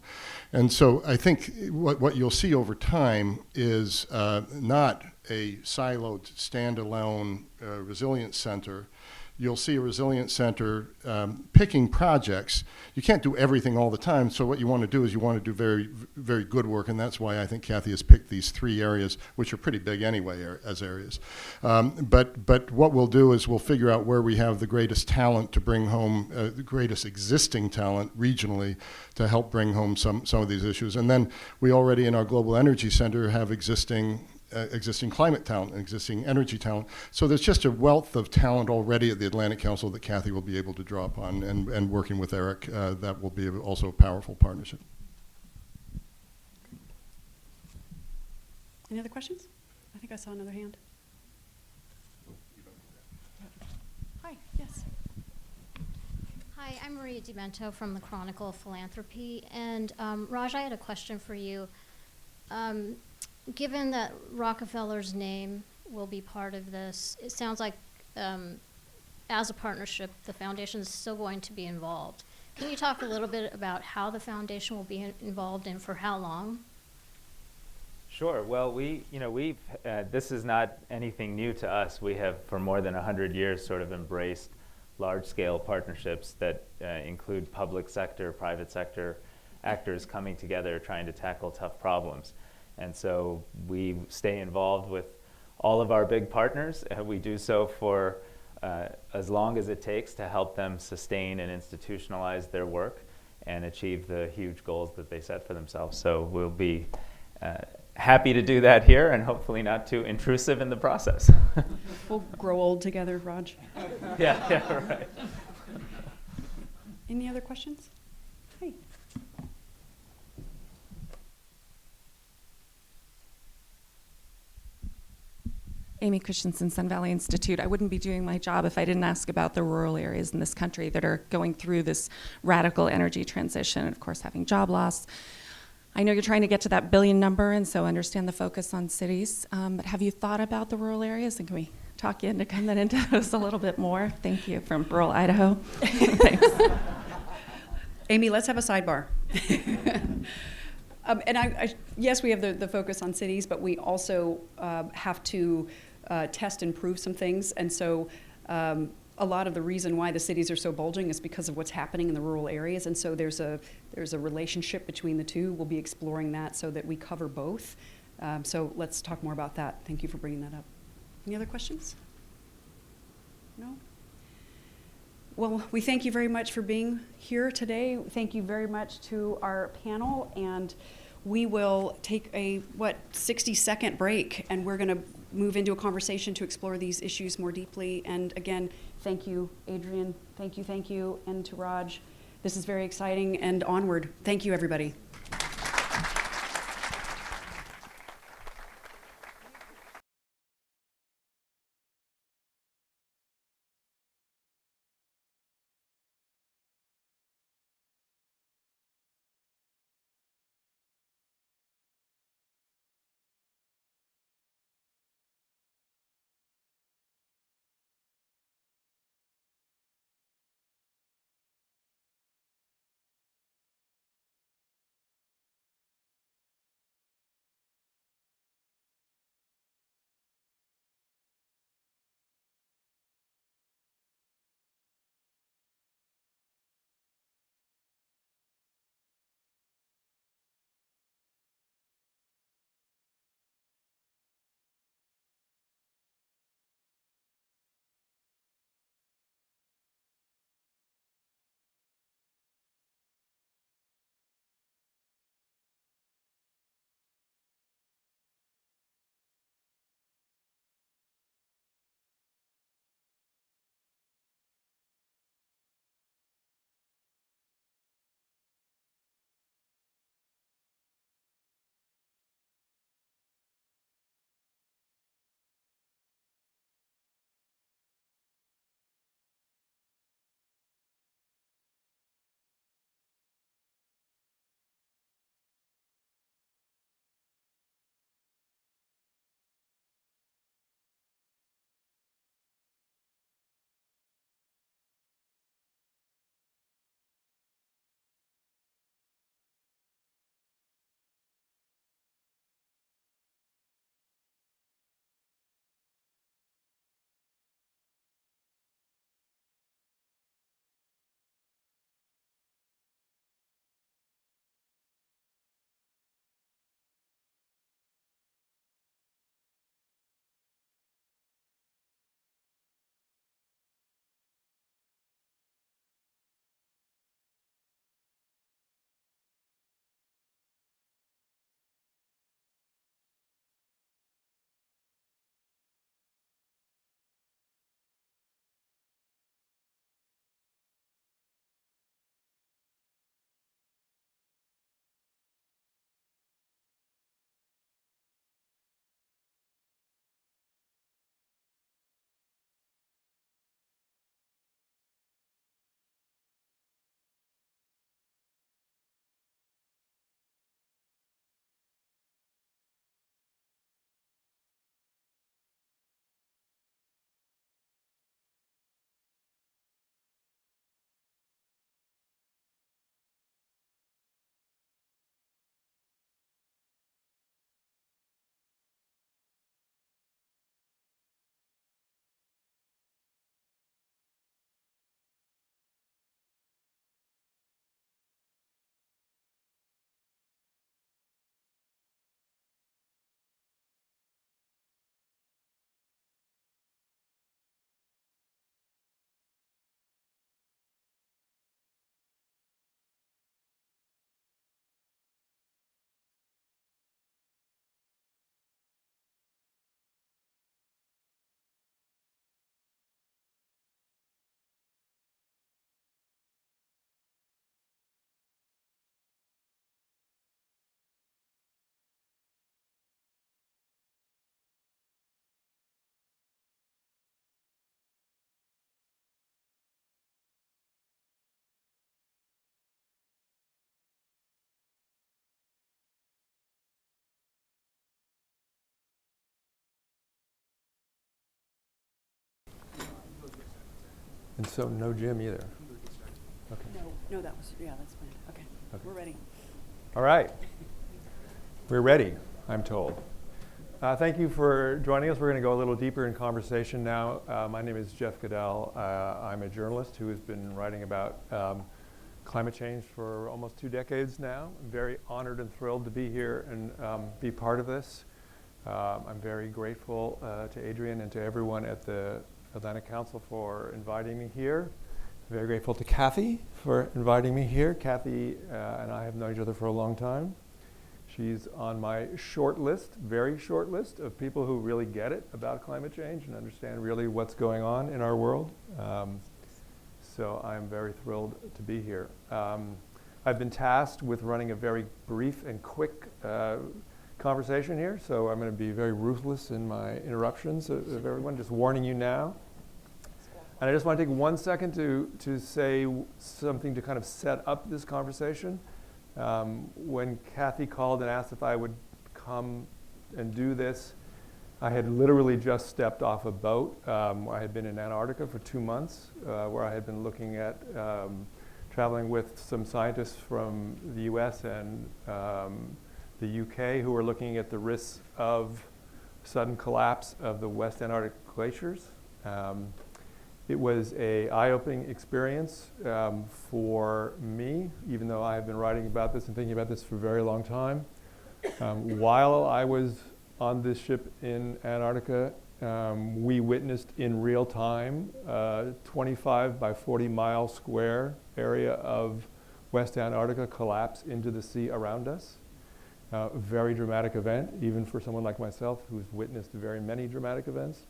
And so I think what you'll see over time is not a siloed, standalone resilience center. You'll see a resilience center picking projects. You can't do everything all the time, so what you want to do is you want to do very, very good work, and that's why I think Kathy has picked these 3 areas, which are pretty big anyway as areas. But what we'll do is we'll figure out where we have the greatest talent to bring home, the greatest existing talent regionally to help bring home some of these issues. And then we already in our Global Energy Center have existing climate talent and existing energy talent. So there's just a wealth of talent already at the Atlantic Council that Kathy will be able to draw upon, and working with Eric, that will be also a powerful partnership. Any other questions? I think I saw another hand. Hi, yes. Hi, I'm Maria DiMento from the Chronicle of Philanthropy. And Raj, I had a question for you. Given that Rockefeller's name will be part of this, it sounds like as a partnership, the foundation is still going to be involved. Can you talk a little bit about how the foundation will be involved and for how long? Sure. Well, this is not anything new to us. We have, for more than 100 years, sort of embraced large-scale partnerships that include public sector, private sector actors coming together trying to tackle tough problems. And so we stay involved with all of our big partners. We do so for as long as it takes to help them sustain and institutionalize their work and achieve the huge goals that they set for themselves. So we'll be happy to do that here and hopefully not too intrusive in the process. We'll grow old together, Raj. Yeah, right. Any other questions? Hey. Amy Christensen, Sun Valley Institute. I wouldn't be doing my job if I didn't ask about the rural areas in this country that are going through this radical energy transition, and of course having job loss. I know you're trying to get to that billion number, and so understand the focus on cities, but have you thought about the rural areas, and can we talk you into coming into those a little bit more? Thank you, from rural Idaho. Thanks. Amy, let's have a sidebar. Yes, we have the focus on cities, but we also have to test and prove some things. And so a lot of the reason why the cities are so bulging is because of what's happening in the rural areas. And so there's a relationship between the two. We'll be exploring that so that we cover both. So let's talk more about that. Thank you for bringing that up. Any other questions? No? Well, we thank you very much for being here today. Thank you very much to our panel, and we will take a 60-second break, and we're going to move into a conversation to explore these issues more deeply. And again, thank you, Adrienne. Thank you, and to Raj. This is very exciting, and onward. Thank you, everybody. And so no Jim either. Okay. No, that's fine. Okay, we're ready. All right. We're ready, I'm told. Thank you for joining us. We're going to go a little deeper in conversation now. My name is Jeff Goodell. I'm a journalist who has been writing about climate change for almost 2 decades now. I'm very honored and thrilled to be here and be part of this. I'm very grateful to Adrienne and to everyone at the Atlantic Council for inviting me here. Very grateful to Kathy for inviting me here. Kathy and I have known each other for a long time. She's on my short list, very short list of people who really get it about climate change and understand really what's going on in our world. So I'm very thrilled to be here. I've been tasked with running a very brief and quick conversation here, so I'm going to be very ruthless in my interruptions of everyone, just warning you now. And I just want to take 1 second to say something to kind of set up this conversation. When Kathy called and asked if I would come and do this, I had literally just stepped off a boat. I had been in Antarctica for 2 months, where I had been looking at traveling with some scientists from the US and the UK who were looking at the risks of sudden collapse of the West Antarctic glaciers. It was an eye-opening experience for me, even though I have been writing about this and thinking about this for a very long time. While I was on this ship in Antarctica, we witnessed in real time a 25 by 40 mile square area of West Antarctica collapse into the sea around us. A very dramatic event, even for someone like myself who's witnessed very many dramatic events.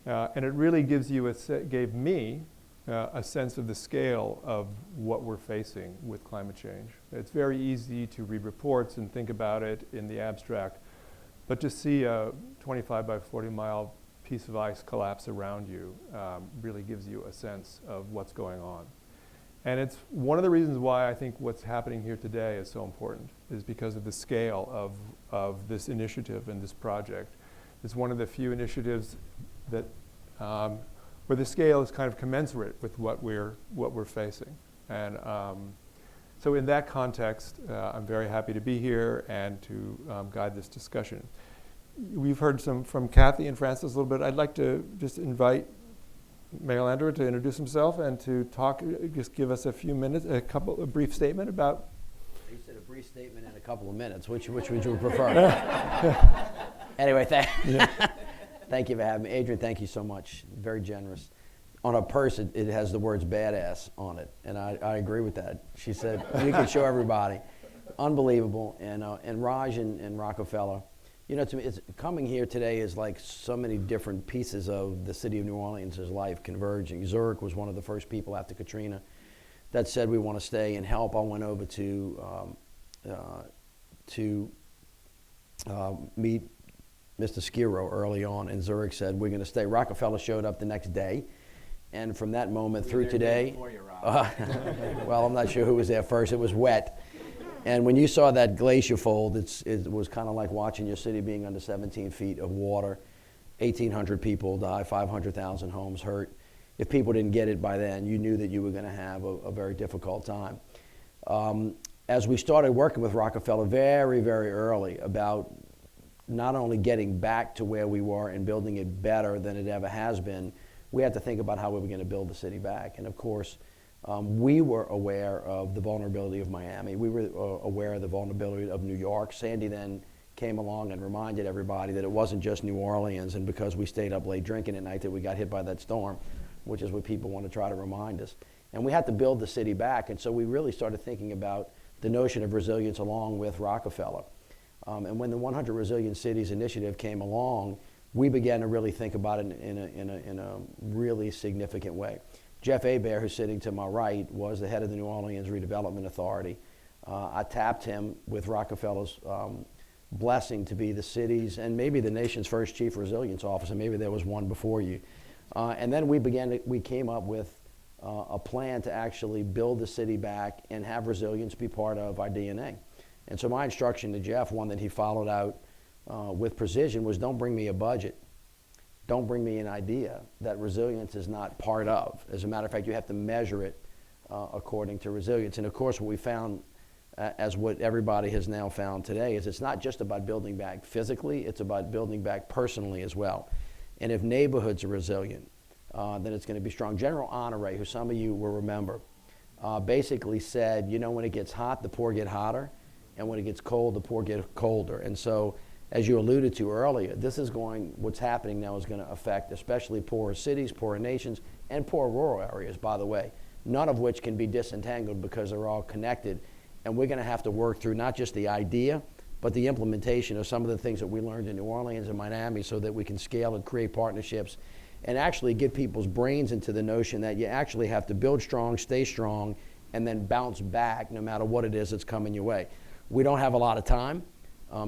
And it really gave me a sense of the scale of what we're facing with climate change. It's very easy to read reports and think about it in the abstract, but to see a 25 by 40 mile piece of ice collapse around you really gives you a sense of what's going on. And it's one of the reasons why I think what's happening here today is so important, is because of the scale of this initiative and this project. It's one of the few initiatives that where the scale is kind of commensurate with what we're facing. And so in that context, I'm very happy to be here and to guide this discussion. We've heard some from Kathy and Francis a little bit. I'd like to just invite Mayor Landrieu to introduce himself and to talk, just give us a few minutes, a brief statement about. You said a brief statement in a couple of minutes. Which would you prefer? Anyway, thank you for having me. Adrienne, thank you so much. Very generous. On a purse, it has the words badass on it, and I agree with that. She said, you can show everybody. Unbelievable. And Raj and Rockefeller, you know, to me, it's, coming here today is like so many different pieces of the city of New Orleans' life converging. Zurich was one of the first people after Katrina that said we want to stay and help. I went over to meet Mr. Skiro early on, and Zurich said, we're going to stay. Rockefeller showed up the next day, and from that moment through today, well, I'm not sure who was there first. It was wet. And when you saw that glacier fold, it was kind of like watching your city being under 17 feet of water. 1,800 people die, 500,000 homes hurt. If people didn't get it by then, you knew that you were going to have a very difficult time. As we started working with Rockefeller very, very early about not only getting back to where we were and building it better than it ever has been, we had to think about how we were going to build the city back. And of course, we were aware of the vulnerability of Miami. We were aware of the vulnerability of New York. Sandy then came along and reminded everybody that it wasn't just New Orleans, and because we stayed up late drinking at night that we got hit by that storm, which is what people want to try to remind us. And we had to build the city back, and so we really started thinking about the notion of resilience along with Rockefeller. And when the 100 Resilient Cities Initiative came along, we began to really think about it in a really significant way. Jeff Hebert, who's sitting to my right, was the head of the New Orleans Redevelopment Authority. I tapped him with Rockefeller's blessing to be the city's and maybe the nation's first chief resilience officer. Maybe there was one before you. And then we came up with a plan to actually build the city back and have resilience be part of our DNA. And so my instruction to Jeff, one that he followed out with precision, was don't bring me a budget. don't bring me an idea that resilience is not part of. As a matter of fact, you have to measure it according to resilience. And of course, what we found, as what everybody has now found today, is it's not just about building back physically, it's about building back personally as well. And if neighborhoods are resilient, then it's going to be strong. General Honore, who some of you will remember, basically said, you know, when it gets hot, the poor get hotter, and when it gets cold, the poor get colder. And so, as you alluded to earlier, what's happening now is going to affect especially poorer cities, poorer nations, and poor rural areas, by the way, none of which can be disentangled because they're all connected. And we're going to have to work through not just the idea, but the implementation of some of the things that we learned in New Orleans and Miami so that we can scale and create partnerships and actually get people's brains into the notion that you actually have to build strong, stay strong, and then bounce back no matter what it is that's coming your way. We don't have a lot of time.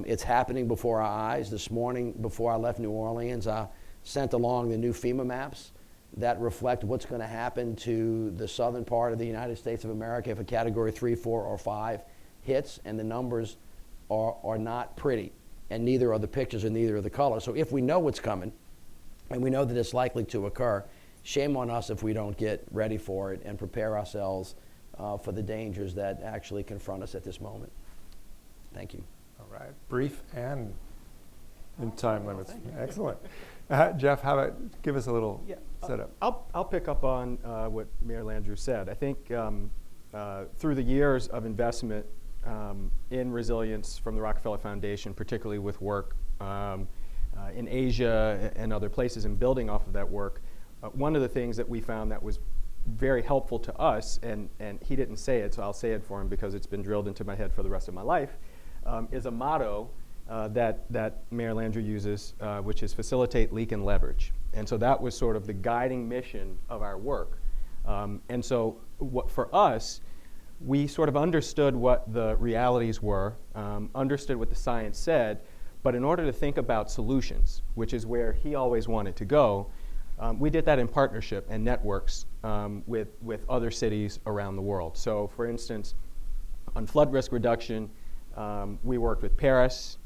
It's happening before our eyes. This morning, before I left New Orleans, I sent along the new FEMA maps that reflect what's going to happen to the southern part of the United States of America if a Category 3, 4, or 5 hits, and the numbers are not pretty, and neither are the pictures and neither are the colors. So if we know what's coming, and we know that it's likely to occur, shame on us if we don't get ready for it and prepare ourselves for the dangers that actually confront us at this moment. Thank you. All right, brief and in time limits. Excellent. Jeff, how about give us a little setup? I'll pick up on what Mayor Landrieu said. I think through the years of investment in resilience from the Rockefeller Foundation, particularly with work in Asia and other places, and building off of that work, one of the things that we found that was very helpful to us, and he didn't say it, so I'll say it for him because it's been drilled into my head for the rest of my life, is a motto that Mayor Landrieu uses, which is facilitate, leak, and leverage. And so that was sort of the guiding mission of our work. And so for us, we sort of understood what the realities were, understood what the science said, but in order to think about solutions, which is where he always wanted to go, we did that in partnership and networks with other cities around the world. So for instance, on flood risk reduction, we worked with Paris,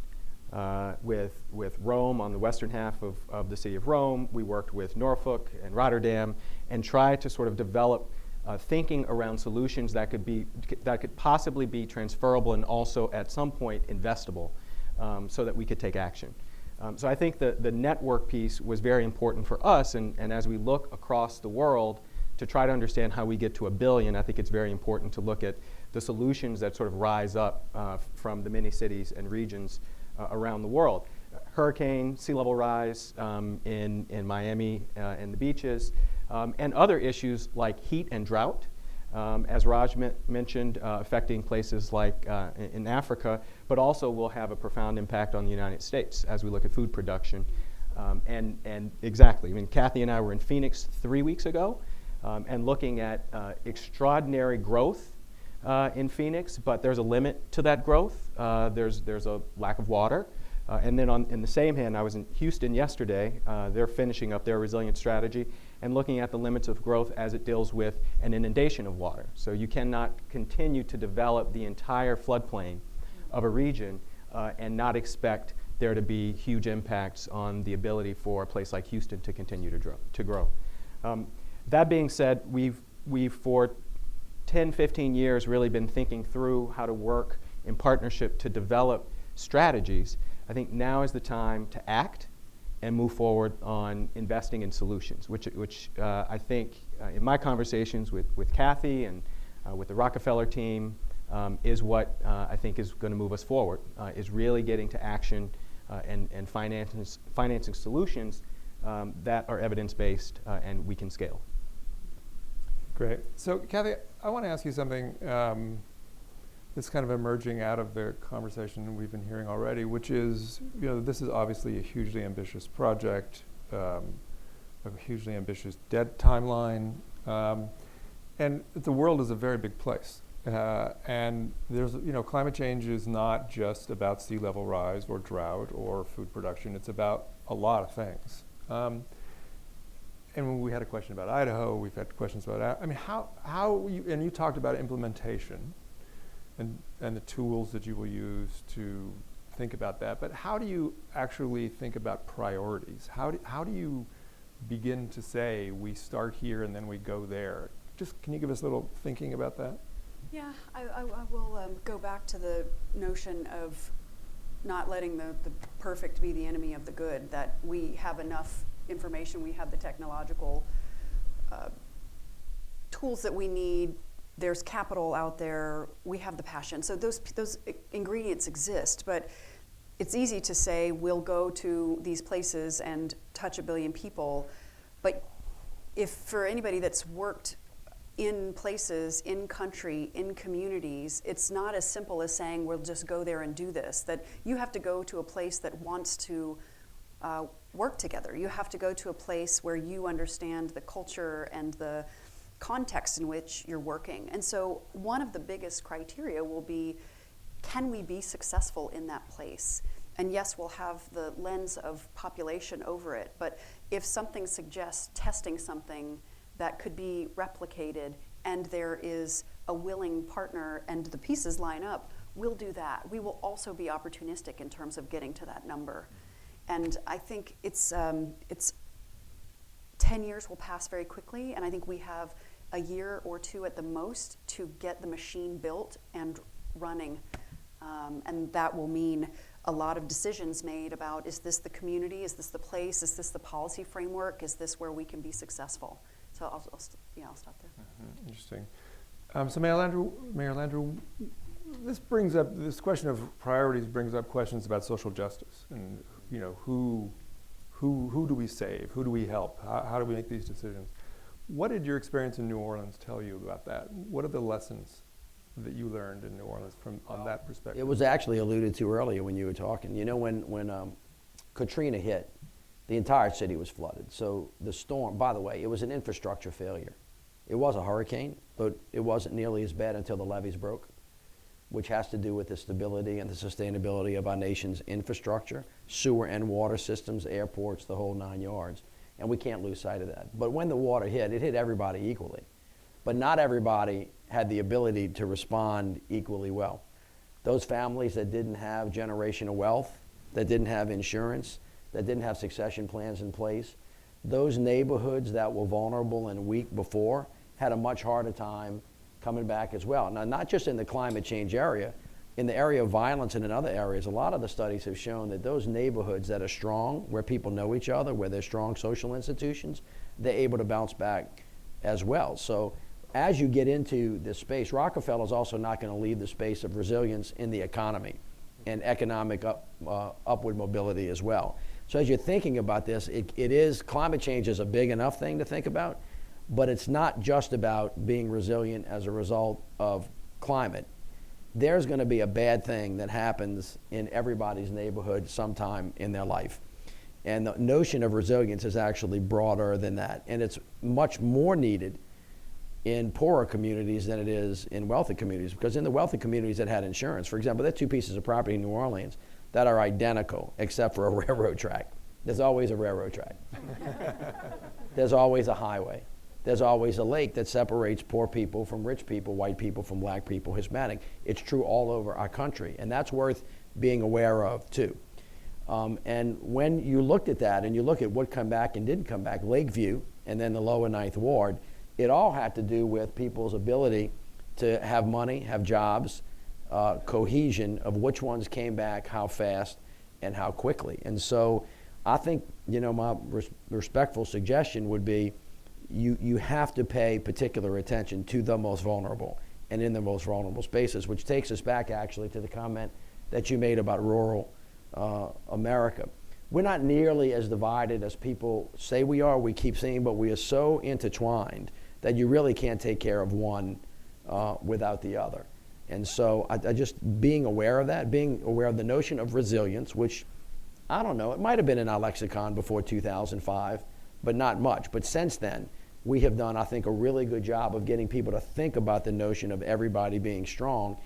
with Rome on the western half of the city of Rome. We worked with Norfolk and Rotterdam and tried to sort of develop thinking around solutions that could possibly be transferable and also at some point investable so that we could take action. So I think the network piece was very important for us, and as we look across the world to try to understand how we get to $1 billion, I think it's very important to look at the solutions that sort of rise up from the many cities and regions around the world. Hurricane, sea level rise in Miami and the beaches, and other issues like heat and drought, as Raj mentioned, affecting places like in Africa, but also will have a profound impact on the United States as we look at food production. And exactly, I mean, Kathy and I were in Phoenix 3 weeks ago and looking at extraordinary growth in Phoenix, but there's a limit to that growth. There's a lack of water. And then in the same hand, I was in Houston yesterday. They're finishing up their resilience strategy and looking at the limits of growth as it deals with an inundation of water. So you cannot continue to develop the entire floodplain of a region and not expect there to be huge impacts on the ability for a place like Houston to continue to grow. That being said, we've for 10, 15 years really been thinking through how to work in partnership to develop strategies. I think now is the time to act and move forward on investing in solutions, which I think in my conversations with Kathy and with the Rockefeller team is what I think is going to move us forward, is really getting to action and financing solutions that are evidence-based and we can scale. Great. So, Kathy, I want to ask you something that's kind of emerging out of the conversation we've been hearing already, which is, this is obviously a hugely ambitious project, a hugely ambitious debt timeline, and the world is a very big place. And there's, climate change is not just about sea level rise or drought or food production. It's about a lot of things. And when we had a question about Idaho, we've had questions about, and you talked about implementation and the tools that you will use to think about that, but how do you actually think about priorities? How do you begin to say we start here and then we go there? Just can you give us a little thinking about that? Yeah, I will go back to the notion of not letting the perfect be the enemy of the good, that we have enough information, we have the technological tools that we need, there's capital out there, we have the passion. So those ingredients exist, but it's easy to say we'll go to these places and touch 1 billion people, but if for anybody that's worked in places, in country, in communities, it's not as simple as saying we'll just go there and do this, that you have to go to a place that wants to work together. You have to go to a place where you understand the culture and the context in which you're working. And so one of the biggest criteria will be, can we be successful in that place? And yes, we'll have the lens of population over it, but if something suggests testing something that could be replicated and there is a willing partner and the pieces line up, we'll do that. We will also be opportunistic in terms of getting to that number. And I think it's 10 years will pass very quickly, and I think we have a year or two at the most to get the machine built and running. And that will mean a lot of decisions made about, is this the community, is this the place, is this the policy framework, is this where we can be successful? So I'll stop there. Mm-hmm. Interesting. So Mayor Landrieu, this question of priorities brings up questions about social justice, and who do we save, who do we help, how do we make these decisions? What did your experience in New Orleans tell you about that? What are the lessons that you learned in New Orleans on that perspective? It was actually alluded to earlier when you were talking. When Katrina hit, the entire city was flooded. So the storm, by the way, it was an infrastructure failure. It was a hurricane, but it wasn't nearly as bad until the levees broke, which has to do with the stability and the sustainability of our nation's infrastructure, sewer and water systems, airports, the whole 9 yards. And we can't lose sight of that. But when the water hit, it hit everybody equally. But not everybody had the ability to respond equally well. Those families that didn't have generational wealth, that didn't have insurance, that didn't have succession plans in place, those neighborhoods that were vulnerable and weak before had a much harder time coming back as well. Now, not just in the climate change area, in the area of violence and in other areas, a lot of the studies have shown that those neighborhoods that are strong, where people know each other, where there's strong social institutions, they're able to bounce back as well. So as you get into this space, Rockefeller's also not going to leave the space of resilience in the economy and economic upward mobility as well. So as you're thinking about this, climate change is a big enough thing to think about, but it's not just about being resilient as a result of climate. There's going to be a bad thing that happens in everybody's neighborhood sometime in their life. And the notion of resilience is actually broader than that. And it's much more needed in poorer communities than it is in wealthy communities. Because in the wealthy communities that had insurance, for example, there are 2 pieces of property in New Orleans that are identical except for a railroad track. There's always a railroad track. There's always a highway. There's always a lake that separates poor people from rich people, white people from black people, Hispanic. It's true all over our country, and that's worth being aware of too. And when you looked at that and you look at what come back and didn't come back, Lakeview and then the lower Ninth Ward, it all had to do with people's ability to have money, have jobs, cohesion of which ones came back, how fast, and how quickly. And so I think, my respectful suggestion would be you have to pay particular attention to the most vulnerable and in the most vulnerable spaces, which takes us back actually to the comment that you made about rural America. We're not nearly as divided as people say we are. We keep saying, but we are so intertwined that you really can't take care of one without the other. And so I just being aware of that, being aware of the notion of resilience, which I don't know, it might have been in our lexicon before 2005, but not much. But since then, we have done, I think, a really good job of getting people to think about the notion of everybody being strong.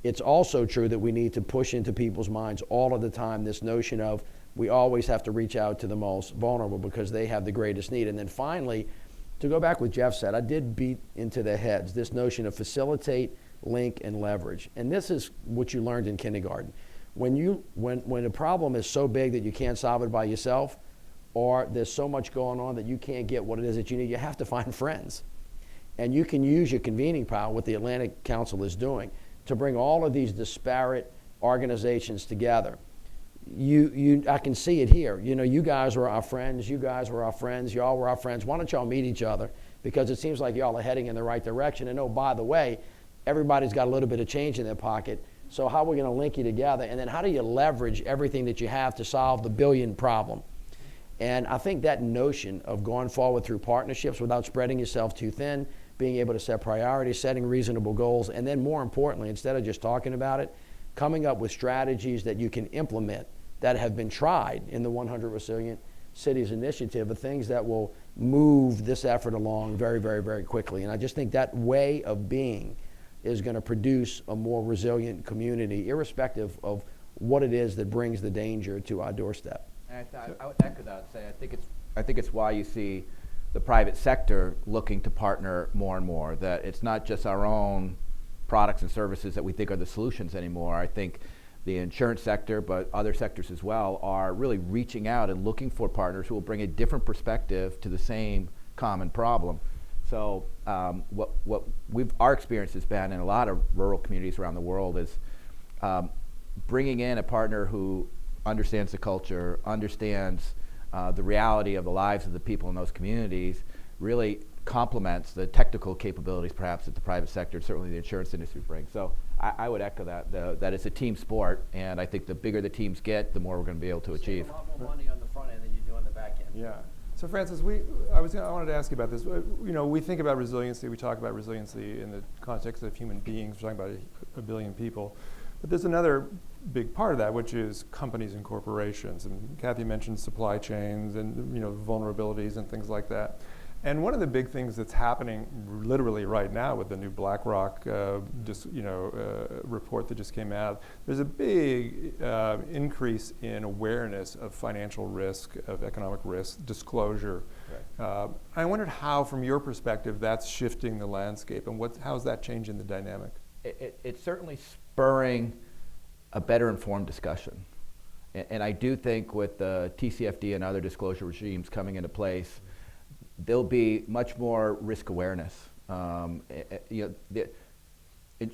It's also true that we need to push into people's minds all of the time this notion of we always have to reach out to the most vulnerable because they have the greatest need. And then finally, to go back what Jeff said, I did beat into their heads this notion of facilitate, link, and leverage. And this is what you learned in kindergarten. When a problem is so big that you can't solve it by yourself, or there's so much going on that you can't get what it is that you need, you have to find friends. And you can use your convening power, what the Atlantic Council is doing, to bring all of these disparate organizations together. I can see it here. You know, you guys were our friends, you guys were our friends, y'all were our friends. Why don't y'all meet each other? Because it seems like y'all are heading in the right direction. And oh, by the way, everybody's got a little bit of change in their pocket. So how are we going to link you together? And then how do you leverage everything that you have to solve the billion problem? And I think that notion of going forward through partnerships without spreading yourself too thin, being able to set priorities, setting reasonable goals, and then more importantly, instead of just talking about it, coming up with strategies that you can implement that have been tried in the 100 Resilient Cities Initiative, are things that will move this effort along very, very, very quickly. And I just think that way of being is going to produce a more resilient community, irrespective of what it is that brings the danger to our doorstep. And I would echo that and say I think it's why you see the private sector looking to partner more and more, that it's not just our own products and services that we think are the solutions anymore. I think the insurance sector, but other sectors as well, are really reaching out and looking for partners who will bring a different perspective to the same common problem. So our experience has been in a lot of rural communities around the world is bringing in a partner who understands the culture, understands the reality of the lives of the people in those communities, really complements the technical capabilities perhaps that the private sector, certainly the insurance industry brings. So I would echo that it's a team sport, and I think the bigger the teams get, the more we're going to be able to achieve. A lot more money on the front end than you do on the back end. Yeah. So Francis, I wanted to ask you about this. You know, we think about resiliency, we talk about resiliency in the context of human beings, we're talking about a billion people. But there's another big part of that, which is companies and corporations. And Kathy mentioned supply chains and, you know, vulnerabilities and things like that. And one of the big things that's happening literally right now with the new BlackRock report that just came out, there's a big increase in awareness of financial risk, of economic risk, disclosure. Right. I wondered how, from your perspective, that's shifting the landscape, and how's that changing the dynamic? It's certainly spurring a better informed discussion. And I do think with the TCFD and other disclosure regimes coming into place, there'll be much more risk awareness.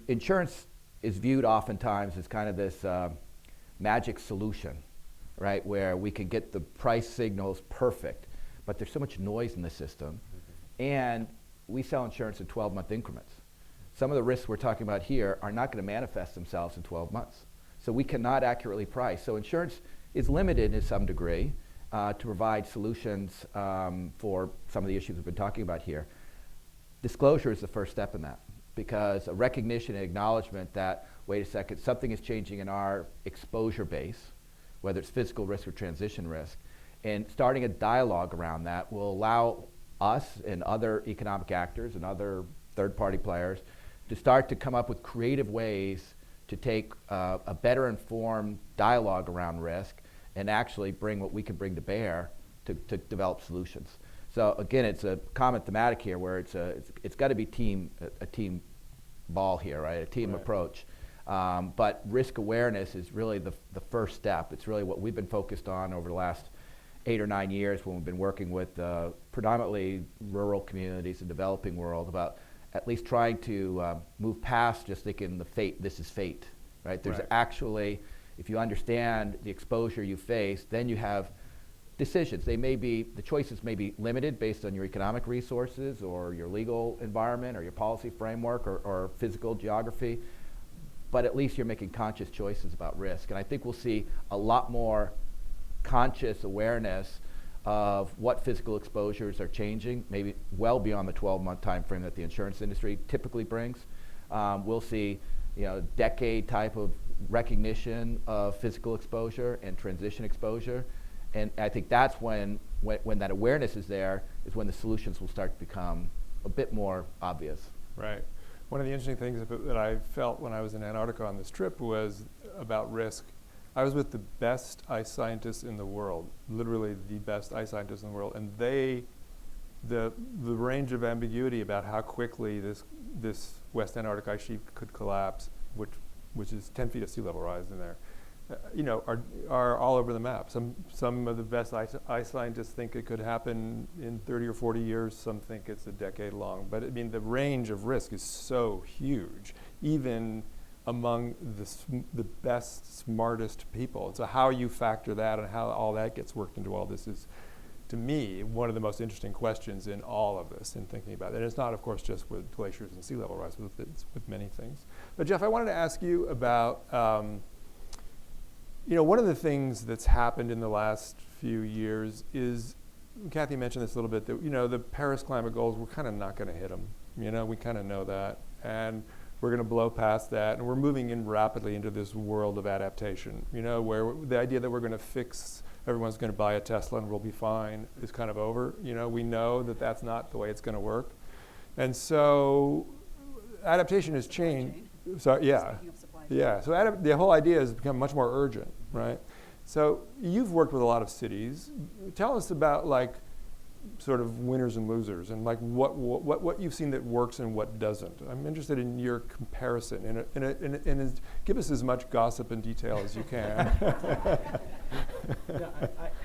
Insurance is viewed oftentimes as kind of this magic solution, right, where we can get the price signals perfect, but there's so much noise in the system, and we sell insurance in 12-month increments. Some of the risks we're talking about here are not going to manifest themselves in 12 months. So we cannot accurately price. So insurance is limited to some degree to provide solutions for some of the issues we've been talking about here. Disclosure is the first step in that, because a recognition and acknowledgement that, wait a second, something is changing in our exposure base, whether it's physical risk or transition risk, and starting a dialogue around that will allow us and other economic actors and other third-party players to start to come up with creative ways to take a better informed dialogue around risk and actually bring what we can bring to bear to develop solutions. So again, it's a common thematic here where it's got to be a team ball here, right? A team approach. But risk awareness is really the first step. It's really what we've been focused on over the last 8 or 9 years when we've been working with predominantly rural communities and developing world about at least trying to move past just thinking this is fate, right? There's actually, if you understand the exposure you face, then you have decisions. The choices may be limited based on your economic resources or your legal environment or your policy framework or physical geography, but at least you're making conscious choices about risk. And I think we'll see a lot more conscious awareness of what physical exposures are changing, maybe well beyond the 12-month time frame that the insurance industry typically brings. We'll see, decade type of recognition of physical exposure and transition exposure. And I think that's when that awareness is there, is when the solutions will start to become a bit more obvious. Right. One of the interesting things that I felt when I was in Antarctica on this trip was about risk. I was with the best ice scientists in the world, literally the best ice scientists in the world, and the range of ambiguity about how quickly this West Antarctic ice sheet could collapse, which is 10 feet of sea level rise in there, are all over the map. Some of the best ice scientists think it could happen in 30 or 40 years. Some think it's a decade long. But I mean, the range of risk is so huge, even among the best, smartest people. So how you factor that and how all that gets worked into all this is, to me, one of the most interesting questions in all of this, in thinking about it. And it's not, of course, just with glaciers and sea level rise, it's with many things. But Jeff, I wanted to ask you about, one of the things that's happened in the last few years is, Kathy mentioned this a little bit, that, the Paris climate goals, we're kind of not going to hit them. We kind of know that. And we're going to blow past that, and we're moving in rapidly into this world of adaptation, where the idea that we're going to fix, everyone's going to buy a Tesla and we'll be fine is kind of over. We know that that's not the way it's going to work. And so adaptation has changed. So yeah. So the whole idea has become much more urgent, right? So you've worked with a lot of cities. Tell us about sort of winners and losers, and what you've seen that works and what doesn't. I'm interested in your comparison, and give us as much gossip and detail as you can.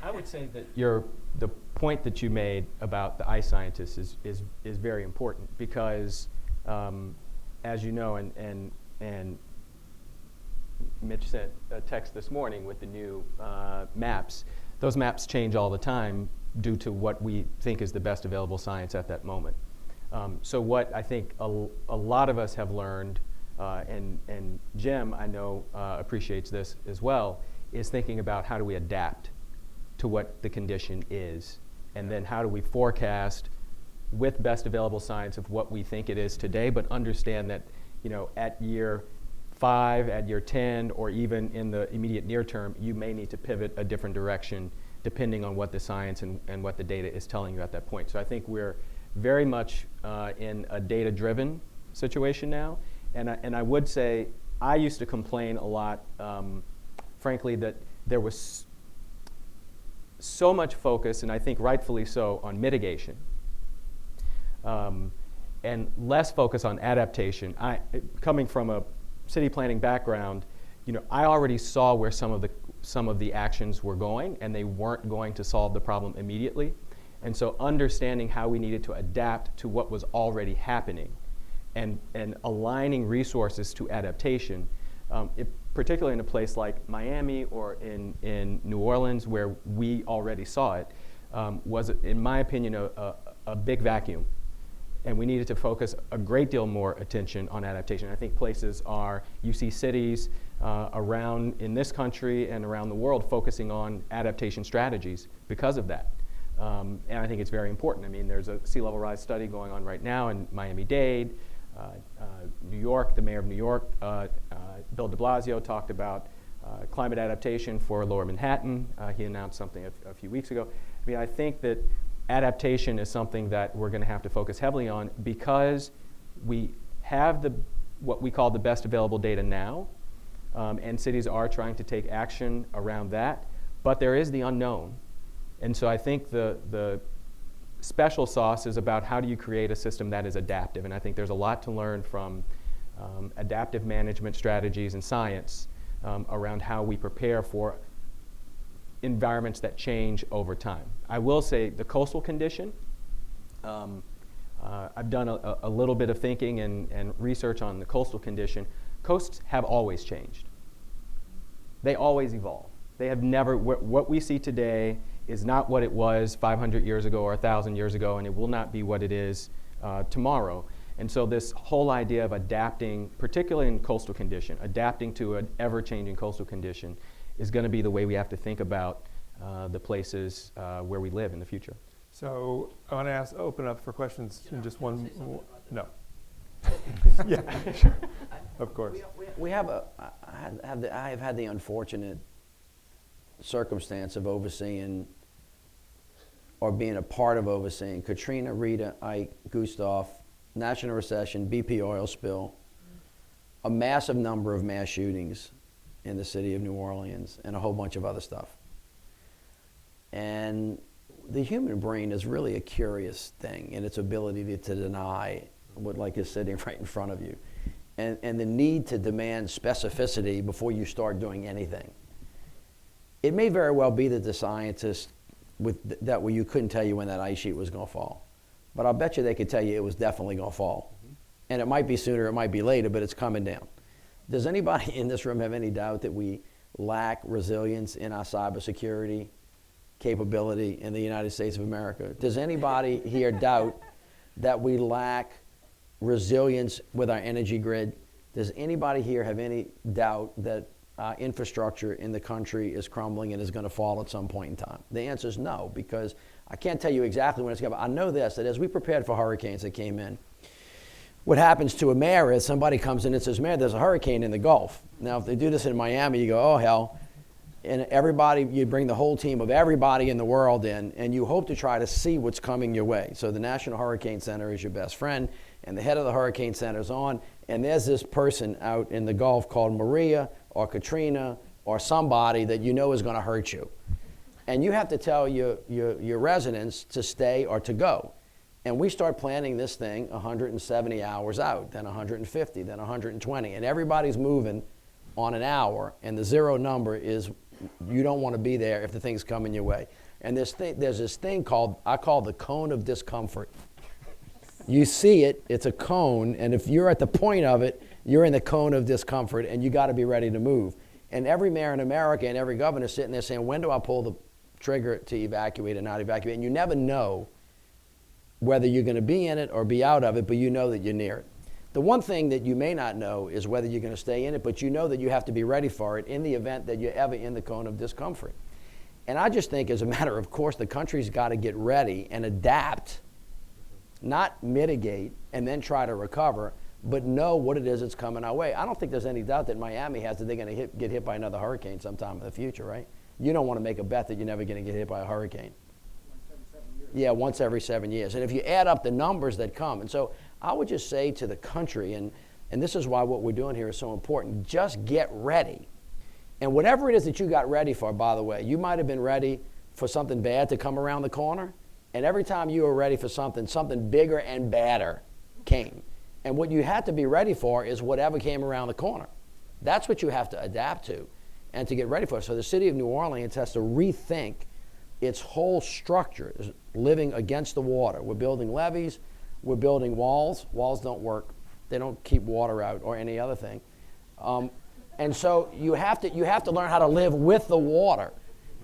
I would say that the point that you made about the ice scientists is very important, because as you know, and Mitch sent a text this morning with the new maps. Those maps change all the time due to what we think is the best available science at that moment. So what I think a lot of us have learned, and Jim, I know, appreciates this as well, is thinking about how do we adapt to what the condition is, and then how do we forecast with best available science of what we think it is today, but understand that, at year 5, at year 10, or even in the immediate near term, you may need to pivot a different direction depending on what the science and what the data is telling you at that point. So I think we're very much in a data-driven situation now. And I would say I used to complain a lot, frankly, that there was so much focus, and I think rightfully so, on mitigation, and less focus on adaptation. Coming from a city planning background, I already saw where some of the actions were going, and they weren't going to solve the problem immediately. And so understanding how we needed to adapt to what was already happening, and aligning resources to adaptation, particularly in a place like Miami or in New Orleans, where we already saw it, was, in my opinion, a big vacuum. And we needed to focus a great deal more attention on adaptation. I think places you see cities around in this country and around the world focusing on adaptation strategies because of that. And I think it's very important. I mean, there's a sea level rise study going on right now in MiamiDade, New York. The mayor of New York, Bill de Blasio, talked about climate adaptation for Lower Manhattan. He announced something a few weeks ago. I mean, I think that adaptation is something that we're going to have to focus heavily on, because we have what we call the best available data now, and cities are trying to take action around that, but there is the unknown. And so I think the special sauce is about how do you create a system that is adaptive, and I think there's a lot to learn from adaptive management strategies and science around how we prepare for environments that change over time. I will say the coastal condition, I've done a little bit of thinking and research on the coastal condition. Coasts have always changed. They always evolve. They have never, what we see today is not what it was 500 years ago or 1,000 years ago, and it will not be what it is tomorrow. And so this whole idea of adapting, particularly in coastal condition, adapting to an ever-changing coastal condition is going to be the way we have to think about the places where we live in the future. So I want to open up for questions in just one. No. Yeah, sure. Of course. We have I have had the unfortunate circumstance of overseeing, or being a part of overseeing, Katrina, Rita, Ike, Gustav, national recession, BP oil spill, a massive number of mass shootings in the city of New Orleans, and a whole bunch of other stuff. And the human brain is really a curious thing in its ability to deny what is sitting right in front of you. And the need to demand specificity before you start doing anything. It may very well be that the scientists you couldn't tell you when that ice sheet was going to fall. But I'll bet you they could tell you it was definitely going to fall. And it might be sooner, it might be later, but it's coming down. Does anybody in this room have any doubt that we lack resilience in our cybersecurity capability in the United States of America? Does anybody here doubt that we lack resilience with our energy grid? Does anybody here have any doubt that infrastructure in the country is crumbling and is going to fall at some point in time? The answer is no, because I can't tell you exactly when it's going to happen. I know this, that as we prepared for hurricanes that came in, what happens to a mayor is somebody comes in and says, Mayor, there's a hurricane in the Gulf. Now, if they do this in Miami, you go, oh, hell. And everybody, you bring the whole team of everybody in the world in, and you hope to try to see what's coming your way. So the National Hurricane Center is your best friend, and the head of the Hurricane Center is on, and there's this person out in the Gulf called Maria or Katrina or somebody that you know is going to hurt you. And you have to tell your residents to stay or to go. And we start planning this thing 170 hours out, then 150, then 120, and everybody's moving on an hour, and the zero number is you don't want to be there if the thing's coming your way. And there's this thing I call the cone of discomfort. You see it, it's a cone, and if you're at the point of it, you're in the cone of discomfort, and you got to be ready to move. And every mayor in America and every governor is sitting there saying, when do I pull the trigger to evacuate or not evacuate? And you never know whether you're going to be in it or be out of it, but you know that you're near it. The one thing that you may not know is whether you're going to stay in it, but you know that you have to be ready for it in the event that you're ever in the cone of discomfort. And I just think, as a matter of course, the country's got to get ready and adapt, not mitigate and then try to recover, but know what it is that's coming our way. I don't think there's any doubt that Miami has that they're going to get hit by another hurricane sometime in the future, right? You don't want to make a bet that you're never going to get hit by a hurricane. Yeah, once every 7 years. And if you add up the numbers that come, and so I would just say to the country, and this is why what we're doing here is so important, just get ready. And whatever it is that you got ready for, by the way, you might have been ready for something bad to come around the corner, and every time you were ready for something bigger and badder came. And what you had to be ready for is whatever came around the corner. That's what you have to adapt to and to get ready for. So the city of New Orleans has to rethink its whole structure, is living against the water. We're building levees, we're building walls. Walls don't work. They don't keep water out or any other thing. And so you have to learn how to live with the water.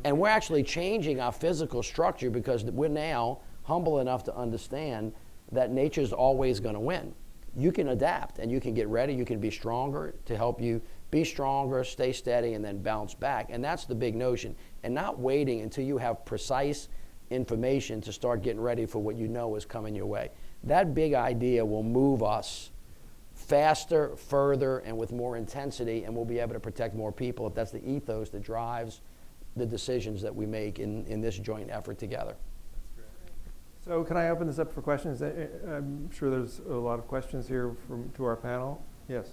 And we're actually changing our physical structure because we're now humble enough to understand that nature's always going to win. You can adapt and you can get ready, you can be stronger to help you be stronger, stay steady, and then bounce back. And that's the big notion. And not waiting until you have precise information to start getting ready for what you know is coming your way. That big idea will move us faster, further, and with more intensity, and we'll be able to protect more people if that's the ethos that drives the decisions that we make in this joint effort together. So can I open this up for questions? I'm sure there's a lot of questions here to our panel. Yes.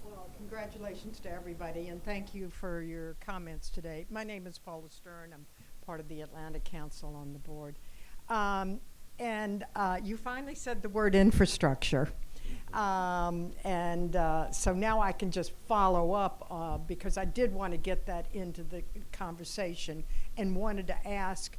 Well, congratulations to everybody, and thank you for your comments today. My name is Paula Stern. I'm part of the Atlantic Council on the board. You finally said the word infrastructure. So now I can just follow up because I did want to get that into the conversation and wanted to ask,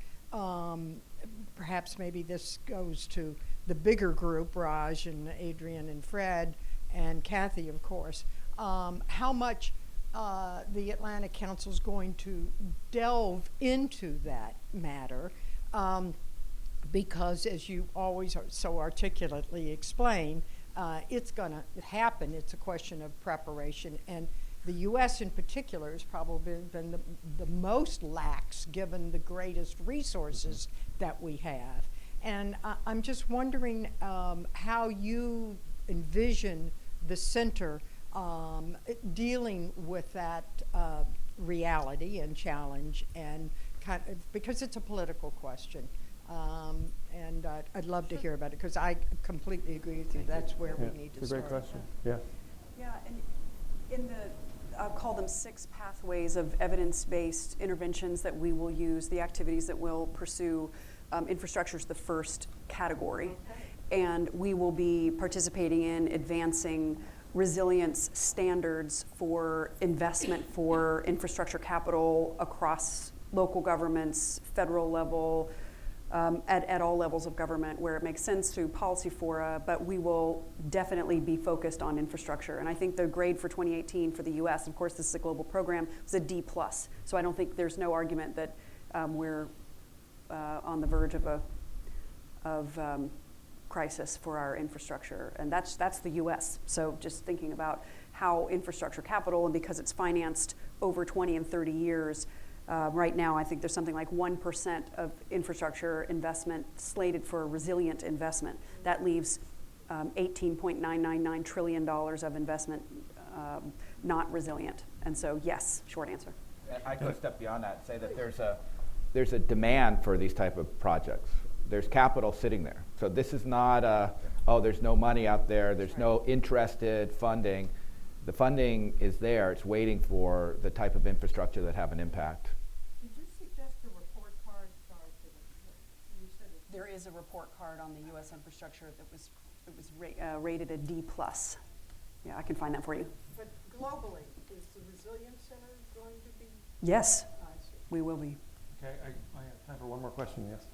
perhaps maybe this goes to the bigger group, Raj and Adrienne and Fred and Kathy, of course, how much the Atlantic Council is going to delve into that matter. Because as you always so articulately explain, it's going to happen. It's a question of preparation. And the U.S. in particular has probably been the most lax given the greatest resources that we have. And I'm just wondering how you envision the center dealing with that reality and challenge, and kind of, because it's a political question. And I'd love to hear about it because I completely agree with you. That's where we need to start. It's a great question. Yeah. Yeah, and in the, I'll call them 6 pathways of evidence-based interventions that we will use, the activities that we'll pursue, infrastructure is the first category. Okay. And we will be participating in advancing resilience standards for investment for infrastructure capital across local governments, federal level, at all levels of government where it makes sense through policy fora, but we will definitely be focused on infrastructure. And I think the grade for 2018 for the US, of course this is a global program, was a D+. So I don't think there's no argument that we're on the verge of a crisis for our infrastructure. And that's the US. So just thinking about how infrastructure capital, and because it's financed over 20 and 30 years, right now, I think there's something like 1% of infrastructure investment slated for resilient investment. That leaves $18.999 trillion of investment not resilient. And so, yes, short answer. I go a step beyond that and say that there's a demand for these type of projects. There's capital sitting there. So this is not there's no money out there, there's no interested funding. The funding is there, it's waiting for the type of infrastructure that have an impact. Did you suggest a report card? You said there is a report card on the U.S. infrastructure that was rated a D+. Yeah, I can find that for you. But globally, is the Resilience Center going to be? Yes, we will be. Okay, I have time for one more question, yes.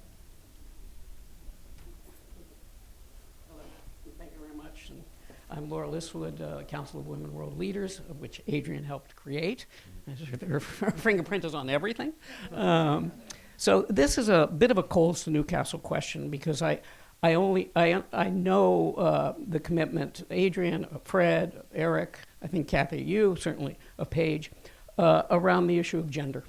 Hello, thank you very much. And I'm Laura Liswood, Council of Women World Leaders, of which Adrienne helped create. Her fingerprint is on everything. So this is a bit of a Coles to Newcastle question, because I know the commitment, Adrienne, Fred, Eric, I think Kathy, you certainly, Paige, around the issue of gender.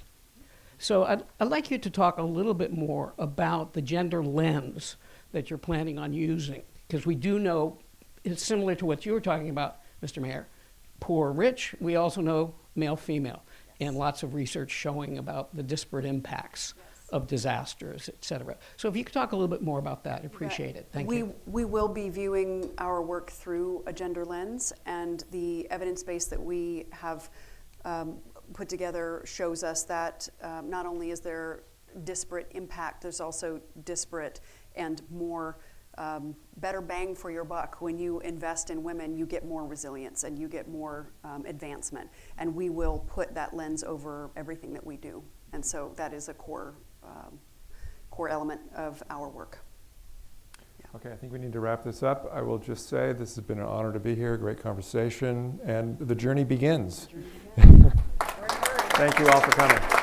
So I'd like you to talk a little bit more about the gender lens that you're planning on using, because we do know it's similar to what you were talking about, Mr. Mayor. Poor, rich, we also know male, female, and lots of research showing about the disparate impacts of disasters, et cetera. So if you could talk a little bit more about that, I'd appreciate it. Thank you. We will be viewing our work through a gender lens, and the evidence base that we have put together shows us that not only is there disparate impact, there's also disparate and more better bang for your buck. When you invest in women, you get more resilience and you get more advancement. And we will put that lens over everything that we do. And so that is a core element of our work. Yeah. Okay, I think we need to wrap this up. I will just say this has been an honor to be here, great conversation, and the journey begins. Thank you all for coming.